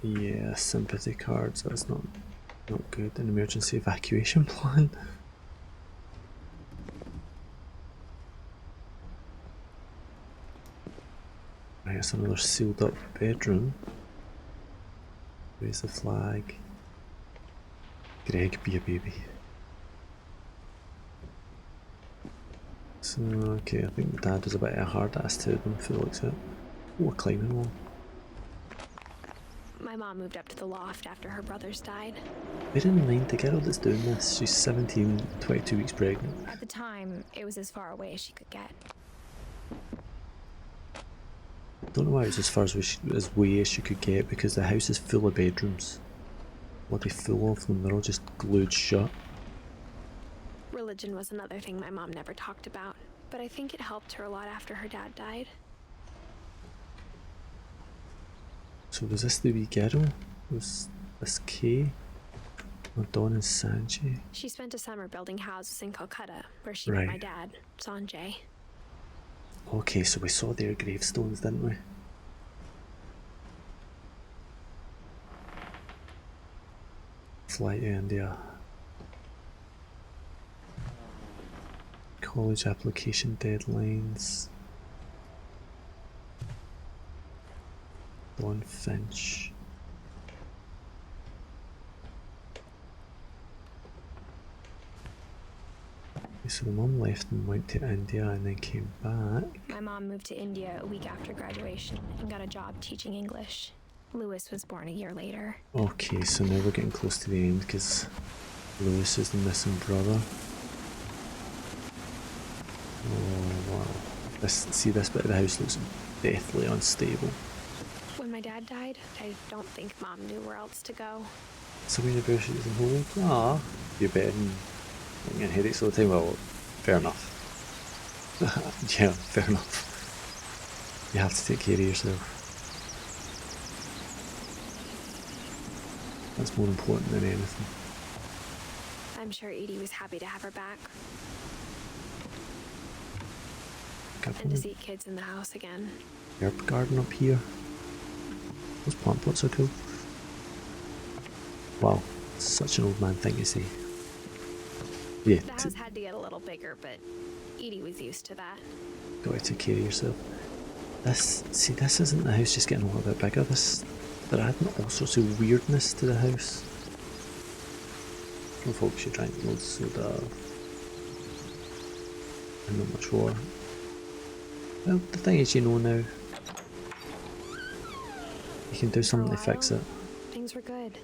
Yeah, sympathy cards, that's not good. An emergency evacuation plan. Right, it's another sealed up bedroom. Raise the flag. Greg, be a baby. So, okay, I think Dad was a bit of a hard ass to them for the looks of it. Oh, a climbing wall. My mom moved up to the loft after her brothers died. Bear in mind, the girl that's doing this, she's 17, 22 weeks pregnant. At the time, it was as far away as she could get. Don't know why it was as far as way as she could get, because the house is full of bedrooms. Bloody full of them, they're all just glued shut. Religion was another thing my mom never talked about, but I think it helped her a lot after her dad died. So was this the wee girl? Was this Kay? Or Dawn and Sanjay? She spent a summer building houses in Calcutta, where she met my dad, Sanjay. Okay, so we saw their gravestones, didn't we? Fly to India. College application deadlines. Dawn Finch. So the mum left and went to India and then came back. My mom moved to India a week after graduation and got a job teaching English. Lewis was born a year later. Okay, so now we're getting close to the end because Lewis is the missing brother. Oh wow. See, this bit of the house looks deathly unstable. When my dad died, I don't think Mom knew where else to go. Some universities in Holland? Ah, you're betting. I'm getting headaches all the time. Well, fair enough. Yeah, fair enough. You have to take care of yourself. That's more important than anything. I'm sure Edie was happy to have her back. And to see kids in the house again. Herb garden up here. Those plant pots are cool. Wow, Such an old man thing to say. Yeah. The house had to get a little bigger, but Edie was used to that. Gotta take care of yourself. This isn't the house just getting a little bit bigger. They're adding all sorts of weirdness to the house. Some folks should drink loads of soda and not much water. Well, the thing is, you know now, you can do something to fix it. Things were good.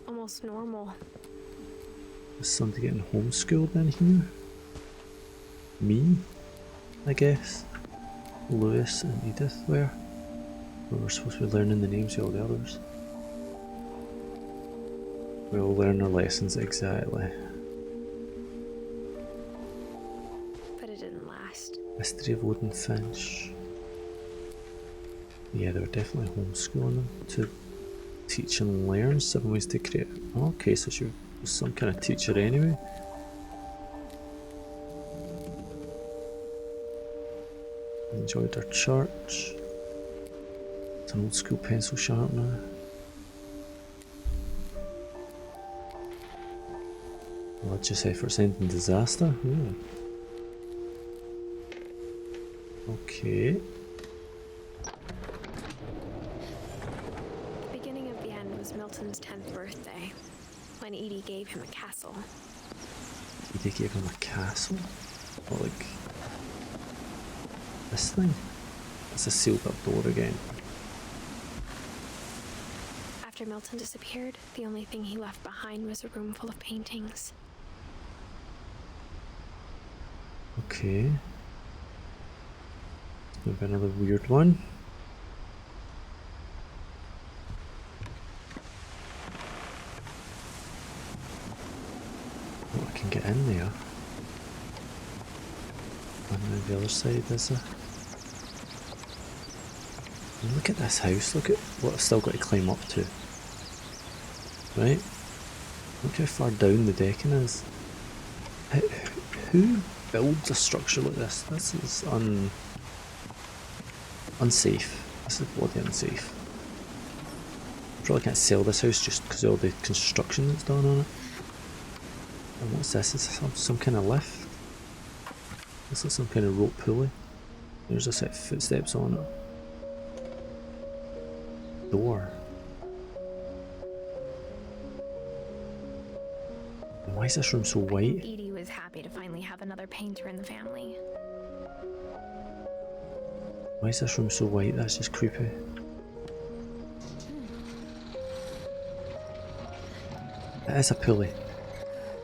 Almost normal. Is somebody getting homeschooled in here? Me, I guess. Lewis and Edith were. We were supposed to be learning the names of all the others. We all learn our lessons exactly. But it didn't last. Mystery of Edith Finch. Yeah, they were definitely homeschooling them to teach and learn 7 ways to create. Okay, so she was some kind of teacher anyway. Enjoyed her church. It's an old school pencil sharpener. Religious efforts end in disaster. Ooh. Okay. The beginning of the end was Milton's 10th birthday, when Edie gave him a castle. Edie gave him a castle? What, like this thing? It's a sealed up door again. After Milton disappeared, the only thing he left behind was a room full of paintings. Okay. Maybe another weird one. Oh, I can get in there. And then the other side is there. And look at this house, look at what I've still got to climb up to. Right? Look how far down the decking is. Who builds a structure like this? This is unsafe. This is bloody unsafe. I probably can't sell this house just because of all the construction that's done on it. And what's this? Is this some kind of lift? This is some kind of rope pulley. There's a set of footsteps on it. Door. Why is this room so white? Edie was happy to finally have another painter in the family. Why is this room so white? That's just creepy. It is a pulley.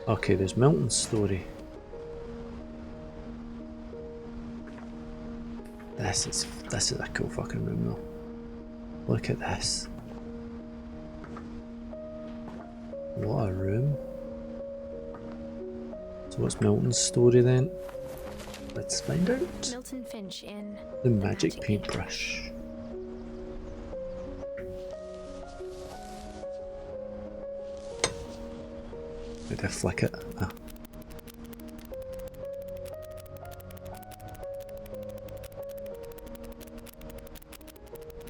Okay, there's Milton's story. This is a cool fucking room though. Look at this. What a room. So what's Milton's story then? Let's find out. Milton Finch in The Magic Paintbrush. Maybe I flick it. Ah.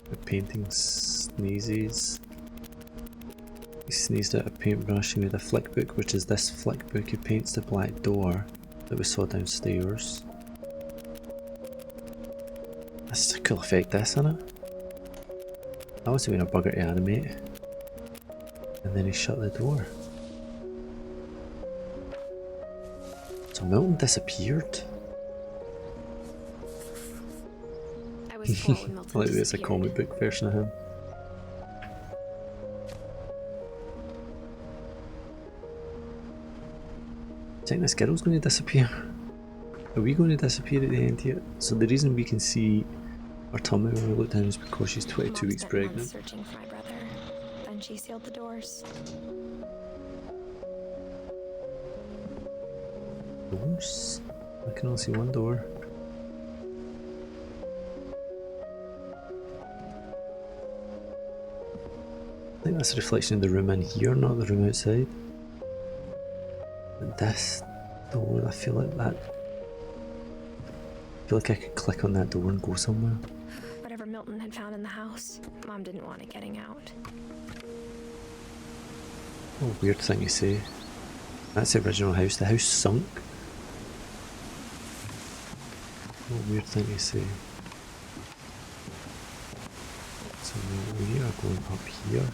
The painting sneezes. He sneezed out a paintbrush. He made a flick book, which is this flick book. He paints the black door that we saw downstairs. That's a cool effect, this, isn't it? That was having a bugger to animate. And then he shut the door. So Milton disappeared. I was four when Milton Like there's a disappeared. comic book version of him. I think this girl's going to disappear. Are we going to disappear at the end here? So the reason we can see her tummy when we look down is because she's 22 weeks pregnant. Searching for my brother. Then she sealed the doors. Doors? I can only see one door. I think that's a reflection of the room in here, not the room outside. But this door, I feel like that. I feel like I could click on that door and go somewhere. Whatever Milton had found in the house, Mom didn't want it getting out. What a weird thing to say. That's the original house. The house sunk. What a weird thing to say. So we are going up here.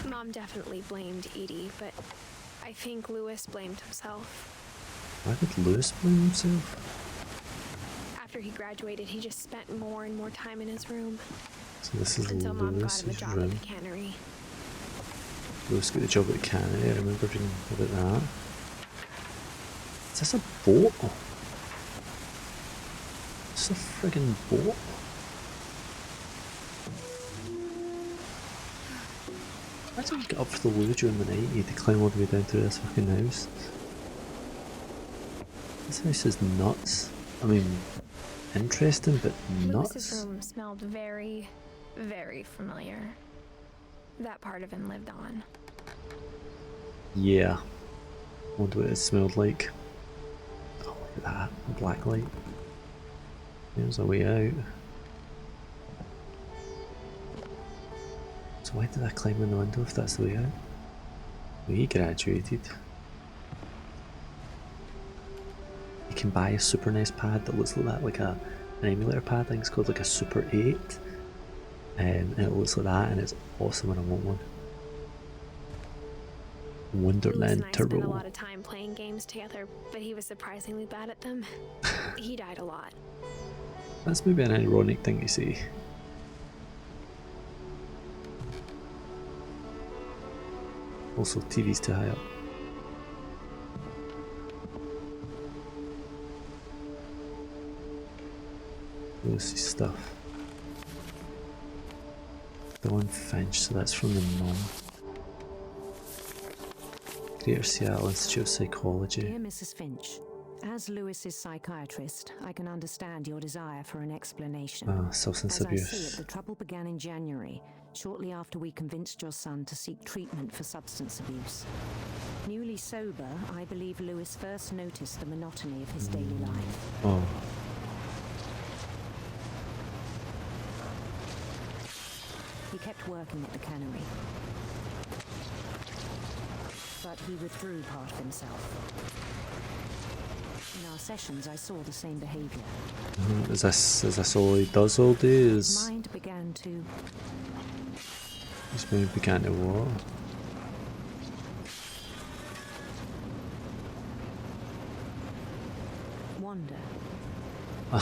Mom definitely blamed Edie, but I think Louis blamed himself. Why did Louis blame himself? After he graduated, he just spent more and more time in his room. So this is until Mom got him a Louis's job room. at the cannery. Louis got the job at the cannery, I remember reading about that. Is this a boat? Is this a friggin' boat? Why did you get up for the loo during the night? You had to climb all the way down through this fucking house. This house is nuts. I mean, interesting, but nuts. Louis's room smelled very, very familiar. That part of him lived on. Yeah. Wonder what it smelled like. Oh, look at that. The black light. There's a way out. So why did I climb in the window if that's the way out? We graduated. You can buy a Super NES pad that looks like that, like an emulator pad. I think it's called like a Super 8. And it looks like that, and it's awesome, and I want one. Wonderland Louis and I Turbo. spent a lot of time playing games together, but he was surprisingly bad at them. He died a lot. That's maybe an ironic thing to say. Also, TV's too high up. Lucy's stuff. Edith Finch, so that's from the mum. Greater Seattle Institute of Psychology. Dear Mrs. Finch, as Louis's psychiatrist, I can understand your desire for an explanation. Substance As abuse. I see it, the trouble began in January, shortly after we convinced your son to seek treatment for substance abuse. Newly sober, I believe Louis first noticed the monotony of his daily life. Oh. He kept working at the cannery, but he withdrew part of himself. In our sessions, I saw the same behavior. Is this all he does all day? His mind began to... His mind began to what? wander. I'm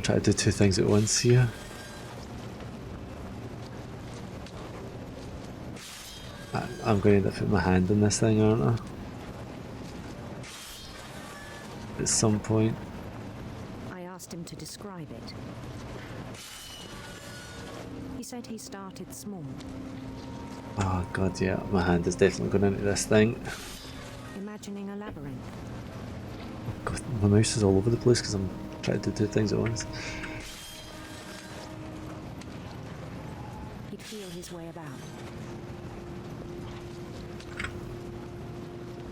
trying to do two things at once here. I'm going to end up putting my hand in this thing, aren't I? At some point. I asked him to describe it. He said he started small. Oh god, yeah, my hand is definitely going into this thing. Imagining a labyrinth. God, my mouse is all over the place because I'm trying to do two things at once. He'd feel his way about.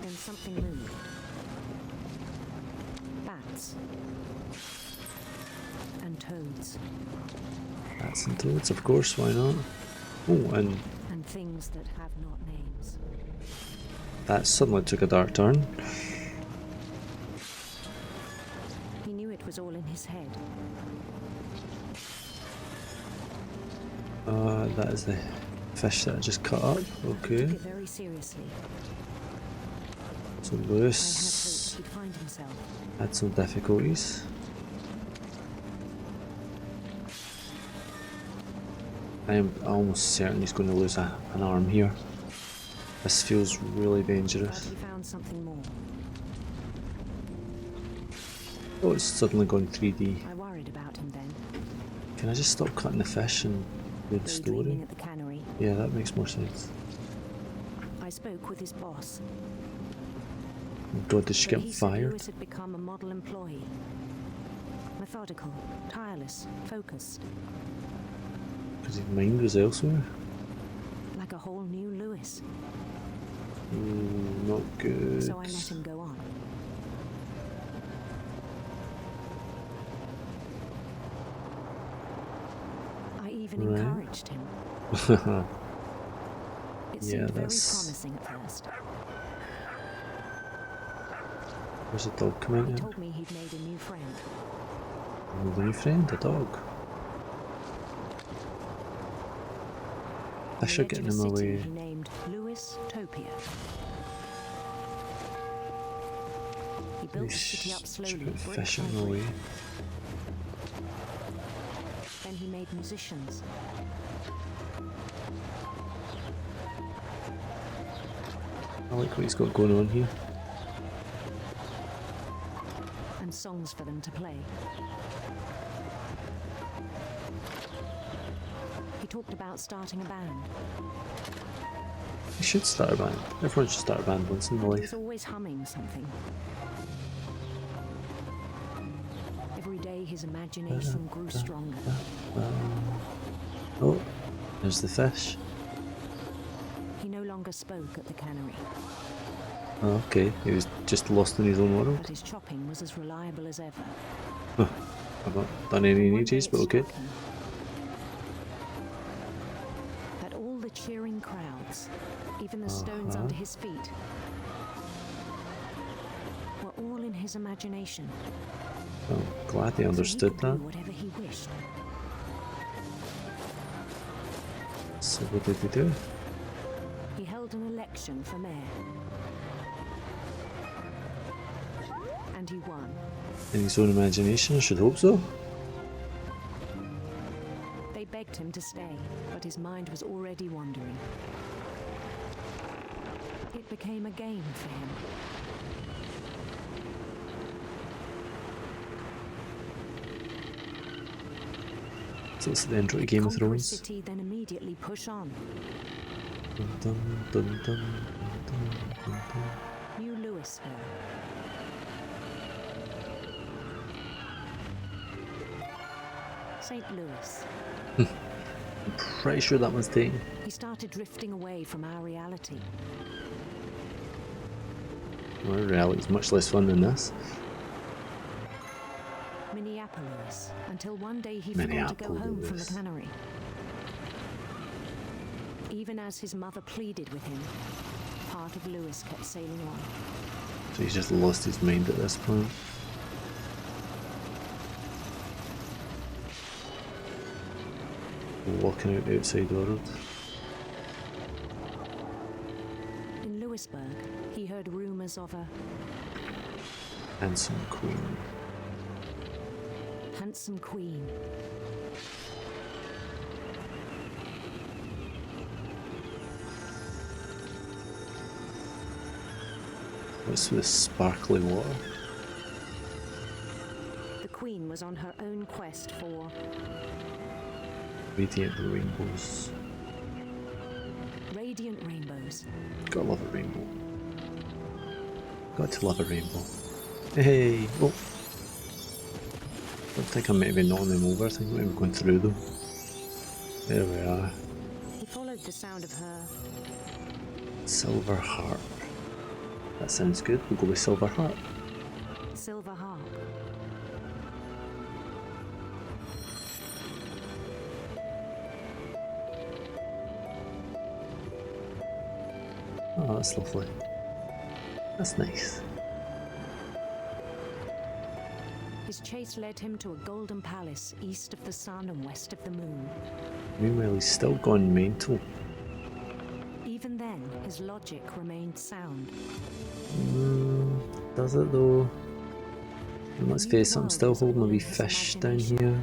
Then something moved. Bats. And toads. Bats and toads, of course, why not? Oh, and things that have not names. That suddenly took a dark turn. He knew it was all in his head. That is the fish that I just cut up. Okay. He took it very seriously. So Louis he'd find himself. had some difficulties. I am almost certain he's going to lose an arm here. This feels really dangerous. But he found something more. Oh, it's suddenly gone 3D. I worried about him then. Can I just stop cutting the fish and do the story? At the cannery. Yeah, that makes more sense. I spoke with his boss. Oh god, did she get fired? Louis had become a model employee. Methodical, tireless, focused. Because his mind was elsewhere? Like a whole new Louis. Not good. So I let him go on. even encouraged him. It seemed very promising at first. Where's a dog coming in? He told me he'd made a new friend. A new friend? A dog? I should get him away. He named Louis Topia. He built the city up slowly, fish him away. Then he made musicians. I like what he's got going on here. And songs for them to play. He talked about starting a band. He should start a band. Everyone should start a band once in their life. He was always humming something. Every day his imagination grew stronger. Oh, there's the fish. He no longer spoke at the cannery. Oh, okay, he was just lost in his own world. But his chopping was as reliable as ever. Huh. I've not done any in ages, but okay. That all the cheering crowds, even the stones under his feet, were all in his imagination. Well, glad he understood that. Whatever he wished. So what did he do? He held an election for mayor. And he won. In his own imagination, I should hope so. They begged him to stay, but his mind was already wandering. It became a game for him. So it's the intro to Game of Thrones. City, then immediately push on. Dun, dun, dun, dun, dun, dun, dun. New Louisville. St. Louis. I'm pretty sure that one's taken. He started drifting away from our reality. Well, reality's much less fun than this. Minneapolis, until one day he forgot to go home from the cannery. Even as his mother pleaded with him, part of Louis kept sailing on. So he's just lost his mind at this point. Walking out the outside world. In Louisburg, he heard rumors of a handsome queen. Handsome queen. What's with sparkly water? The queen was on her own quest for radiant rainbows. Radiant rainbows. Gotta love a rainbow. Got to love a rainbow. Hey! Oh! I don't think I might have been knocking them over, I think I might have gone through them. There we are. He followed the sound of her Silver harp. That sounds good, we'll go with silver harp. silver harp. Oh, that's lovely. That's nice. His chase led him to a golden palace east of the sun and west of the moon. Meanwhile, he's still gone mental. Even then, his logic remained sound. Does it though? And let's face it, I'm still holding a wee fish down here.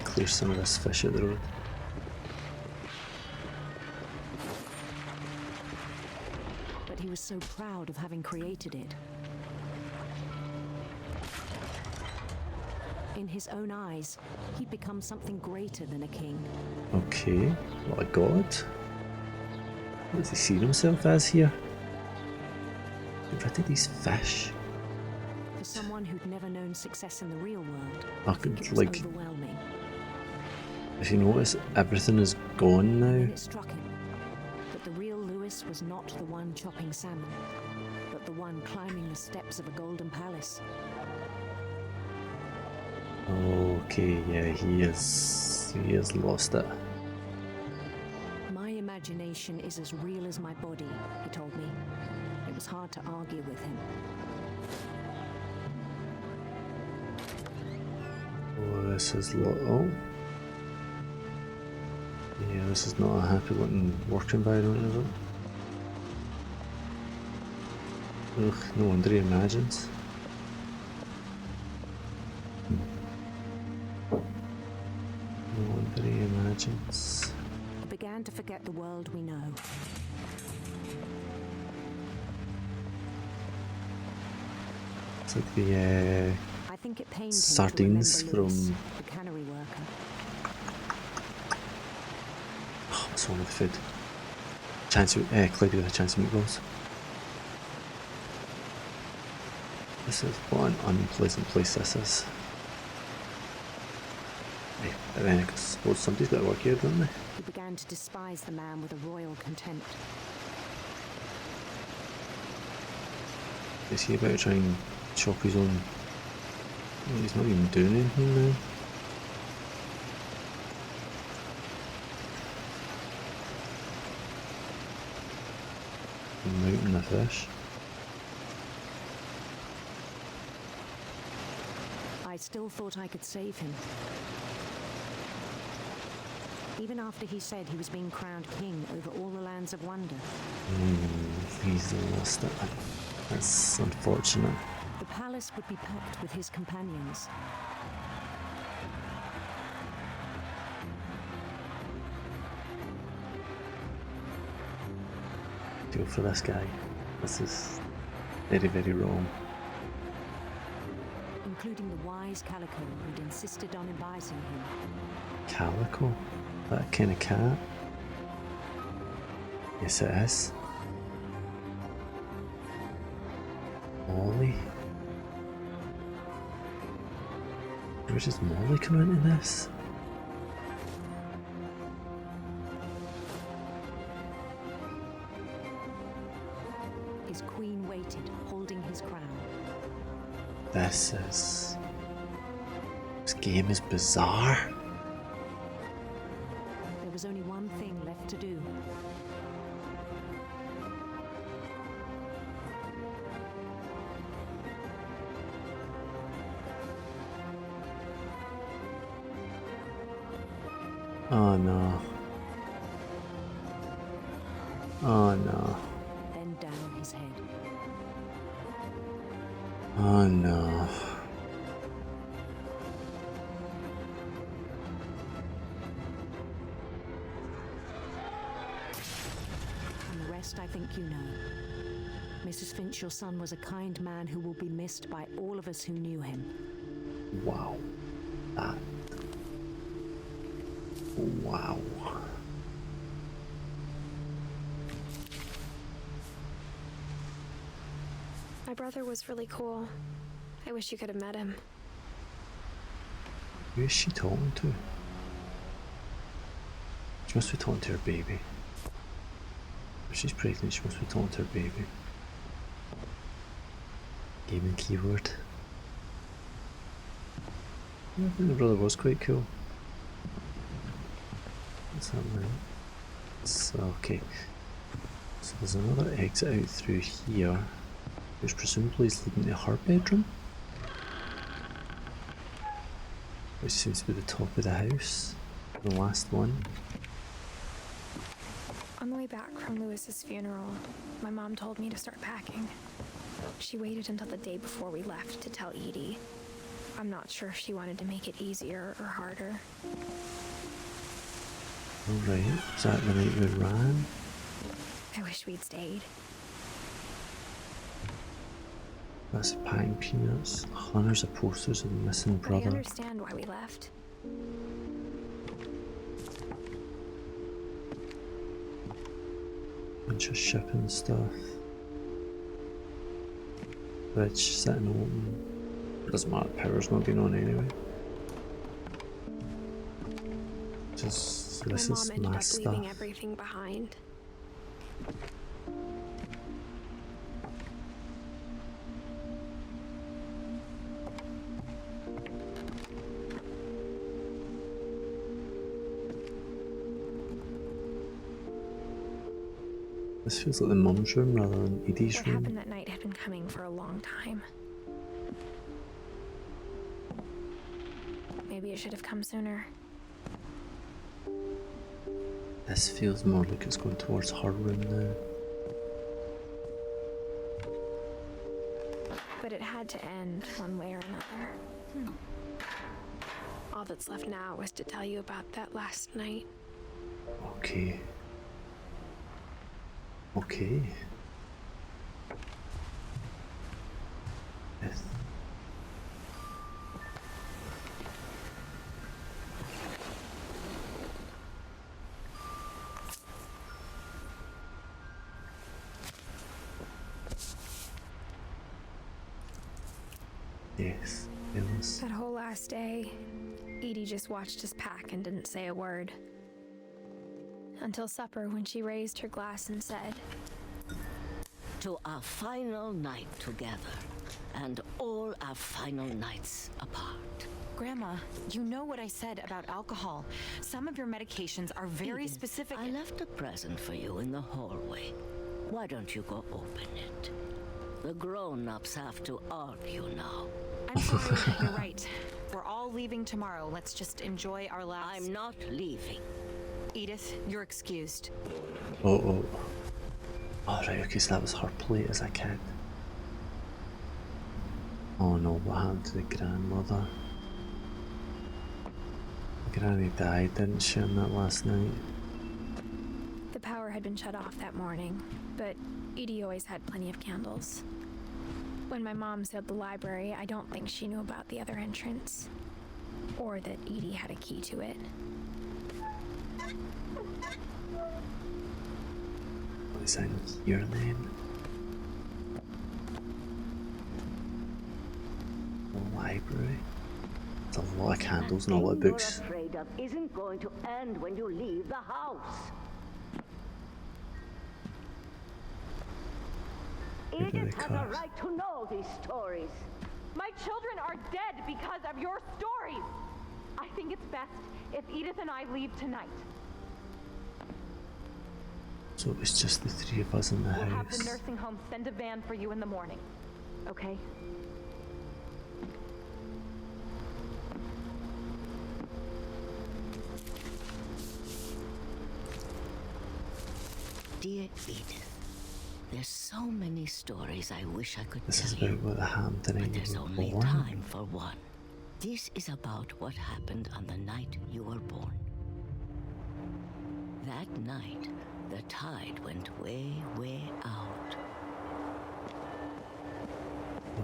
Clear some of this fish at the road. But he was so proud of having created it. In his own eyes, he'd become something greater than a king. Okay, what a god. What does he see himself as here? Get rid of these fish. For someone who'd never known success in the real world, I could, it was like, overwhelming. if you notice, everything is gone now. It struck him that that the real Lewis was not the one chopping salmon, but the one climbing the steps of a golden palace. Okay, yeah, he has lost it. My imagination is as real as my body, he told me. It was hard to argue with him. Oh, this is oh. Yeah, this is not a happy looking work environment, is it? Ugh, no wonder he imagines. No wonder he imagines. He began to forget the world we know. It's like the I think it pained him sardines to from Lewis, the cannery worker. oh, what's wrong with the food? Chance Cloudy with a chance of meatballs. This is what an unpleasant place this is. Hey, but then I suppose somebody's got to work here, don't they? He began to despise the man with a royal contempt. Is he about to try and chop his own? Well, he's not even doing anything now. Mounting the fish. I still thought I could save him. Even after he said he was being crowned king over all the lands of wonder. He's lost it. That's unfortunate. The palace would be packed with his companions. Feel for this guy. This is very, very wrong. Including the wise Calico who'd insisted on advising him. Calico? That kind of cat? Yes, it is. Molly? Where does Molly come into this? His queen waited, holding his crown. This game is bizarre. There was only one thing left to do. Oh no. Oh no. Then down his head. Oh no. And the rest I think you know. Mrs. Finch, your son was a kind man who will be missed by all of us who knew him. Wow. That. Wow. My brother was really cool. I wish you could have met him. Who is she talking to? She must be talking to her baby. If she's pregnant, she must be talking to her baby. Gaming keyboard. Yeah, I think the brother was quite cool. What's that now? So, okay. So there's another exit out through here, which presumably is leading to her bedroom, which seems to be the top of the house, the last one. On the way back from Lewis's funeral, my mom told me to start packing. She waited until the day before we left to tell Edie. I'm not sure if she wanted to make it easier or harder. Alright, is that the night we ran? I wish we'd stayed. That's packing peanuts. Hundreds of posters of the missing I brother. understand why we left. Bunch of shipping stuff. Fridge sitting open. Doesn't matter, power's not been on anyway. Just, this my mom is ended my up stuff. leaving everything behind. This feels like the mum's room rather than Edie's room. What happened that night had been coming for a long time. Maybe it should have come sooner. This feels more like it's going towards her room now. But it had to end one way or another. All that's left now is to tell you about that last night. Okay. Okay. Yes. Yes, it was. That whole last day, Edie just watched us pack and didn't say a word. Until supper, when she raised her glass and said, "To our final night together, and all our final nights apart." Grandma, you know what I said about alcohol. Some of your medications are very Edith, specific. I left a present for you in the hallway. Why don't you go open it? The grown-ups have to argue now. I'm sorry, you're right. We're all leaving tomorrow. Let's just enjoy our last... I'm not leaving. Edith, you're excused. Oh, right, okay, so that was her plate as a kid. Oh no, what happened to the grandmother? Granny died, didn't she, on that last night? the power had been shut off that morning, but Edie always had plenty of candles. When my mom sailed the library, I don't think she knew about the other entrance, or that Edie had a key to it. What is in your name? The library? There's a lot of candles and a lot of books. What you're afraid of isn't going to end when you leave the house. Edith has a right to know these stories. My children are dead because of your stories. I think it's best if Edith and I leave tonight. So it was just the three of us in the We'll house. have the nursing home send a van for you in the morning. Okay? Dear Edith, there's so many stories I wish I could This tell is you, about what happened the but night there's you were only born. time for one. This is about what happened on the night you were born. That night, the tide went way, way out.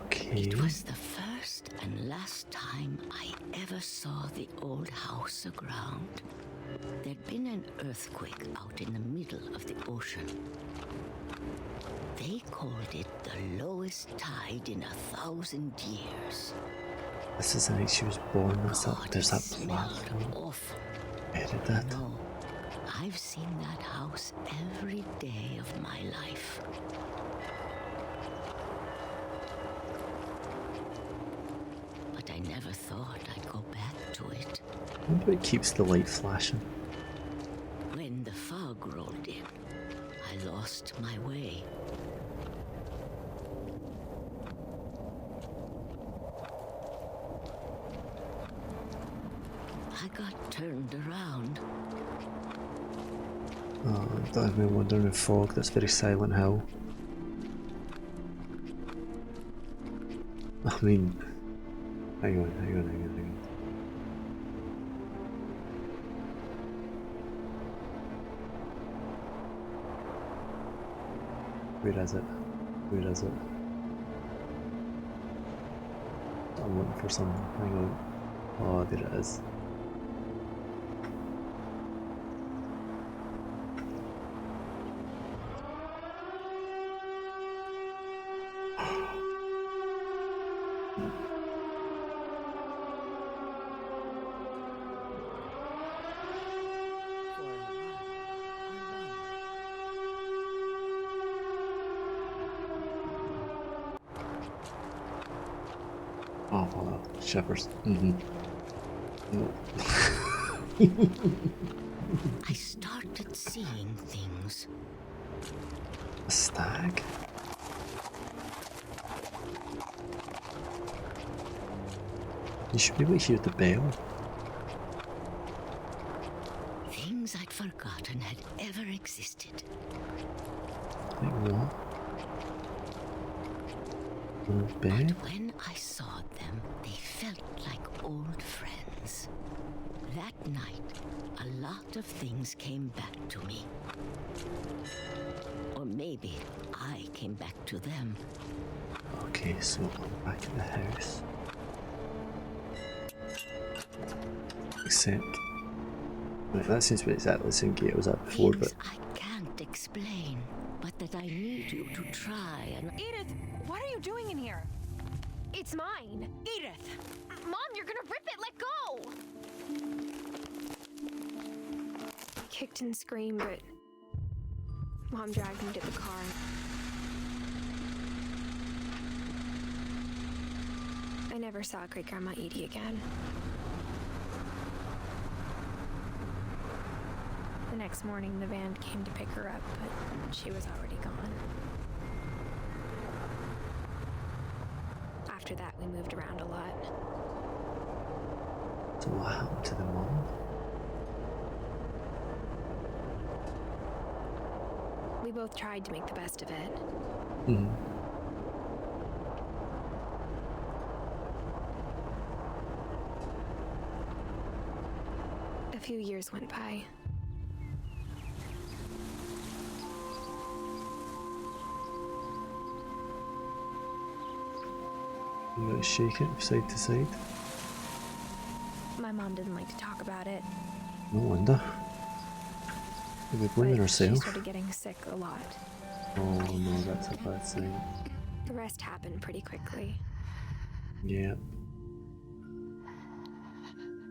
Okay. It was the first and last time I ever saw the old house aground. There'd been an earthquake out in the middle of the ocean. They called it the lowest tide in 1,000 years. This is the night she was born. There's that plaque. Awful. Edit that. No, I've seen that house every day of my life. But I never thought I'd go back to it. I wonder what keeps the light flashing. When the fog rolled in, I lost my way. I got turned around. Oh, don't have me wandering in fog. That's very Silent Hill. I mean, hang on. Where is it? I'm looking for something. Hang on. Oh, there it is. Oh, wow. Shivers. Mm-hmm. No. I started seeing things. A stag? You should be able to hear the bell. Things I'd forgotten had ever existed. Like what? On a bed? But when I saw them, they felt like old friends. That night, a lot of things came back to me. Or maybe I came back to them. Okay, so I'm back at the house. Except... Right, that seems to be exactly the same gate I was at before, Things but... I can't explain, but that I need you to try and... Edith, what are you doing in here? It's mine. Edith! Mom, you're gonna rip it. Let go! I kicked and screamed, but Mom dragged me to the car. I never saw Great Grandma Edie again. The next morning, the van came to pick her up, but she was already gone. After that, we moved around a lot. So what happened to the mom? We both tried to make the best of it. Mm-hmm. A few years went by. You gotta shake it from side to side. My mom didn't like to talk about it. No wonder. Maybe blaming She herself. started getting sick a lot. Oh no, that's a bad sign. The rest happened pretty quickly. Yeah.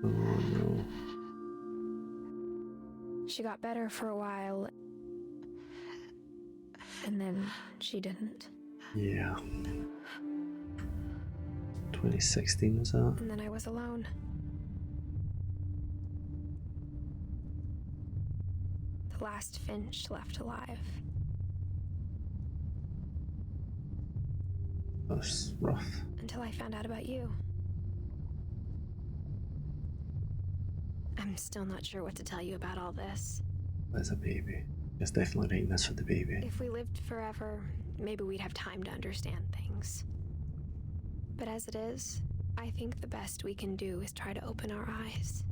Oh no. She got better for a while, and then she didn't. Yeah. 2016 was that? And then I was alone. The last Finch left alive. That's rough. Until I found out about you. I'm still not sure what to tell you about all this. As a baby. It's definitely writing this for the baby. If we lived forever, maybe we'd have time to understand things. But as it is, I think the best we can do is try to open our eyes.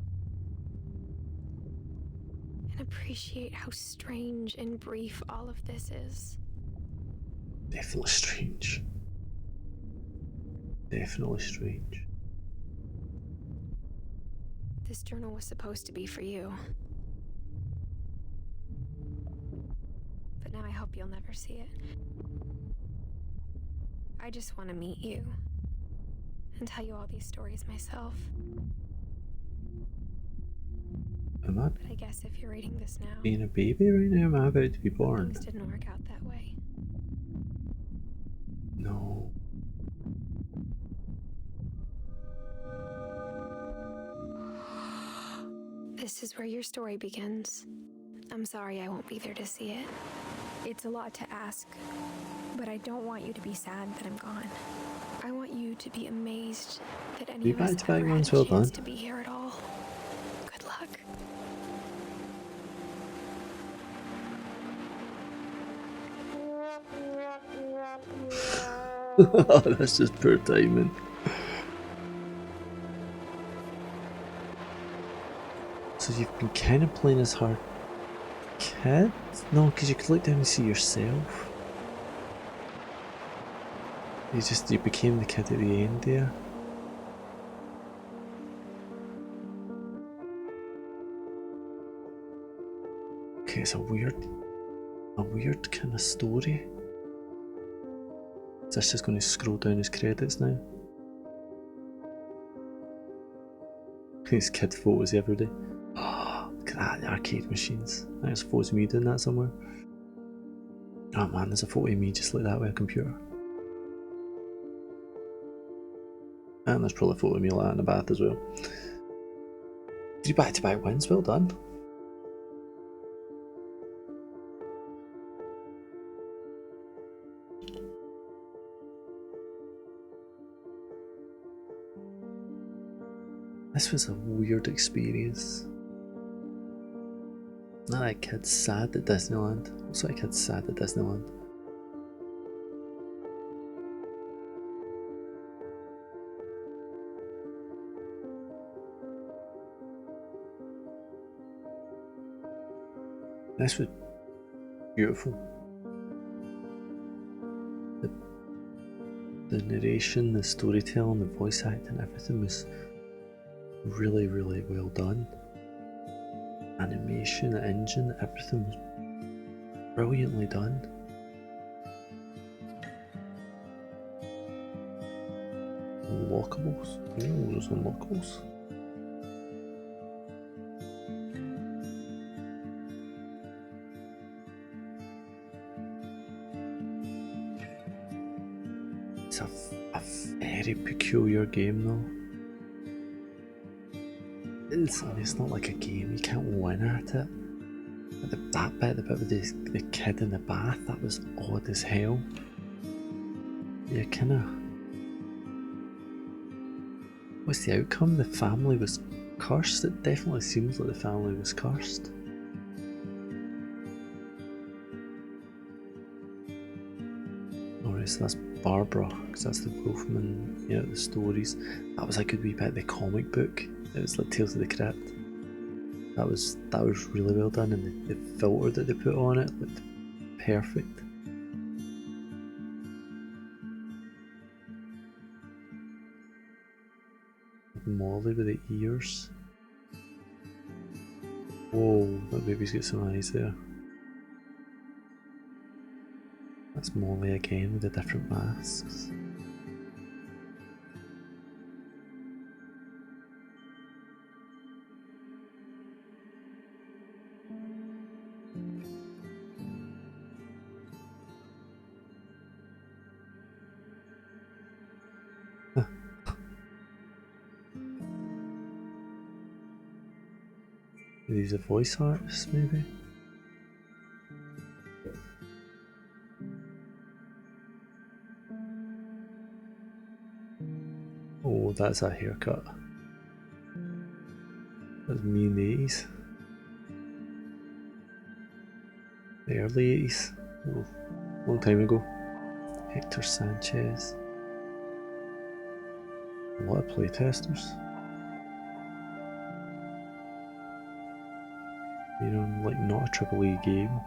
And appreciate how strange and brief all of this is. Definitely strange. Definitely strange. This journal was supposed to be for you. But now I hope you'll never see it. I just want to meet you and tell you all these stories myself. Am I But I guess if you're reading this now, being a baby right now? Am I about to be born? things didn't work out that way. No. This is where your story begins. I'm sorry I won't be there to see it. It's a lot to ask, but I don't want you to be sad that I'm gone. I want you to be amazed that any of us ever had a chance to be here at all. Good luck. That's just poor timing. So you've been kind of playing as her kid? No, because you could look down and see yourself. You became the kid at the end there. Okay, it's a weird kind of story. Is this just going to scroll down his credits now? These kid photos every day. Oh, look at that, the arcade machines. I think there's photos of me doing that somewhere. Oh man, there's a photo of me just like that with a computer. And there's probably a photo of me lying in the bath as well. 3 back-to-back wins, well done. This was a weird experience. Not like kid's sad at Disneyland. Looks like kid's sad at Disneyland. This was beautiful. The narration, the storytelling, the voice acting, everything was really, really well done. Animation, the engine, everything was brilliantly done. Unlockables? Oh, those unlockables. It's a very peculiar game though. It's not like a game, you can't win at it. But that bit, the bit with the kid in the bath, that was odd as hell. Yeah, kinda. What's the outcome? The family was cursed? It definitely seems like the family was cursed. Alright, so that's Barbara, because that's the Wolfman, yeah, the stories. That was a good wee bit of the comic book. It was like Tales of the Crypt. That was really well done, and the filter that they put on it looked perfect. Molly with the ears. Whoa, that baby's got some eyes there. That's Molly again with the different masks. Are these are voice artists, maybe? Oh, that's a haircut. That was me in the 80s. The early 80s. Oh, long time ago. Hector Sanchez. A lot of playtesters. You know, like not a AAA game.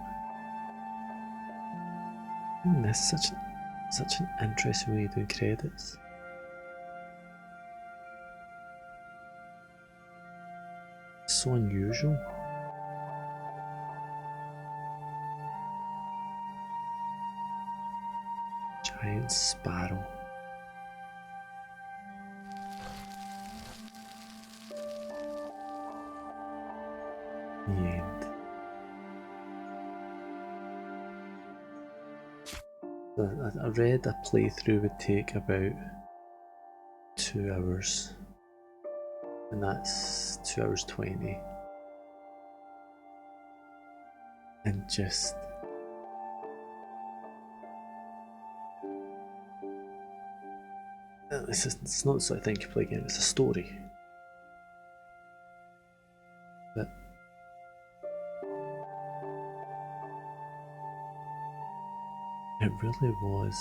That's such an interesting way of doing credits. It's so unusual. Giant sparrow. The end. I read a playthrough would take about 2 hours, and that's 2 hours 20, and just it's not the sort of thing you play again, it's a story. But it really was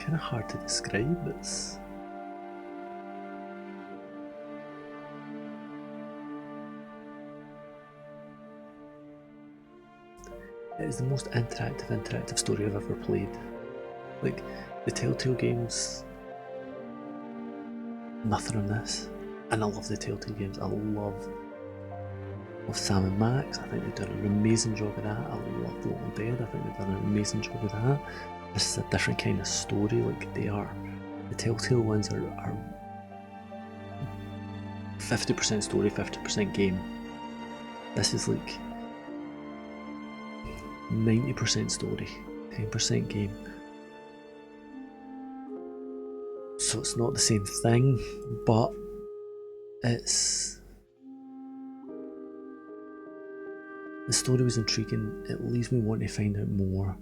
kind of hard to describe. It is the most interactive story I've ever played. Like, the Telltale games, nothing on this. And I love the Telltale games. I love Sam and Max. I think they've done an amazing job of that. I love The Walking Dead. I think they've done an amazing job of that. This is a different kind of story. Like, they are. The Telltale ones are 50% story, 50% game. This is like 90% story, 10% game. So it's not the same thing, but it's... The story was intriguing. It leaves me wanting to find out more.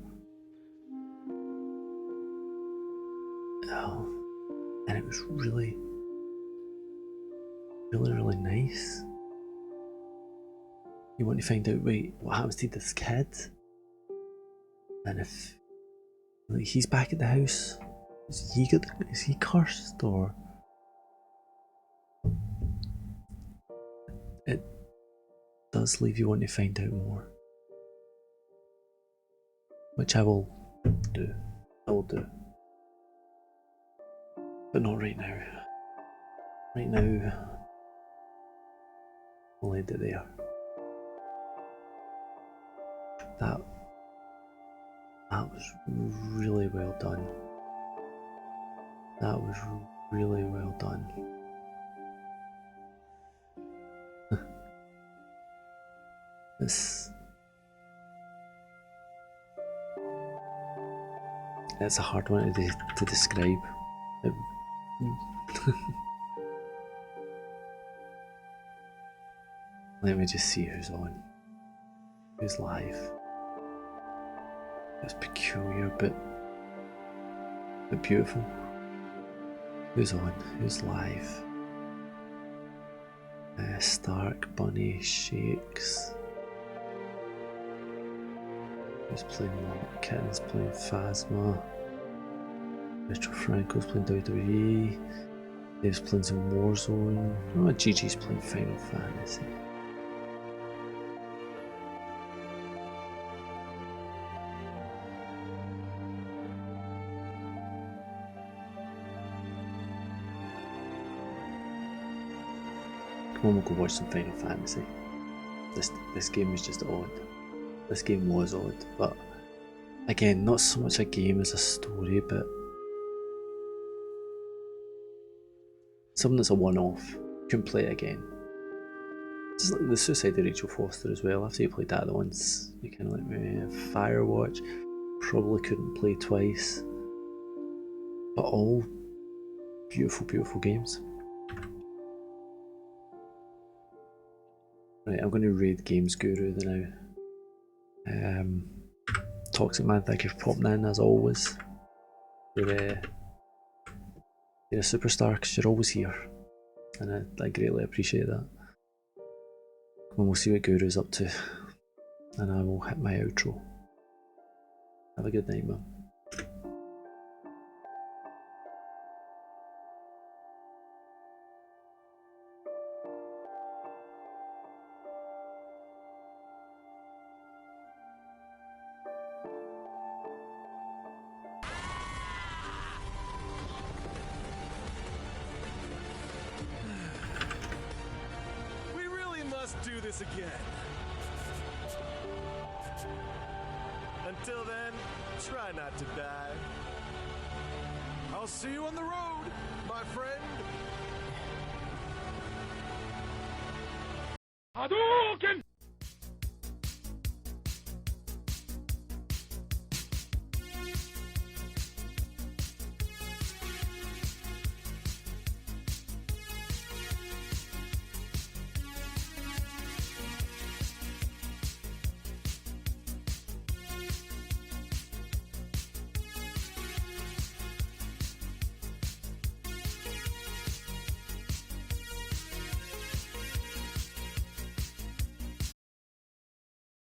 Oh, and it was really, really nice. You want to find out, wait, what happens to this kid? And if like, he's back at the house, is he cursed, or it does leave you wanting to find out more, which I will do. But not right now. Right now, we'll end it there. That was really well done. That was really well done. It's a hard one to describe. Let me just see who's on. Who's live. It's peculiar but beautiful. Who's on? Who's live? Stark, Bunny, Shakes. Who's playing what? Kitten's playing Phasma. Mr. Franco's playing WWE. Dave's playing some Warzone. Oh, Gigi's playing Final Fantasy. Come on, we'll go watch some Final Fantasy. This game was just odd. This game was odd, but again, not so much a game as a story, but something that's a one-off. You can play it again. Just like the Suicide of Rachel Foster as well. After you played that once, you kind of like, Firewatch, probably couldn't play twice. But all beautiful, beautiful games. Right, I'm going to raid Games Guru now. Toxic Man, thank you for popping in as always. You're a superstar because you're always here, and I greatly appreciate that. Come on, we'll see what Guru's up to, and I will hit my outro. Have a good night, man. Do this again. Until then, try not to die. I'll see you on the road, my friend. Hadouken!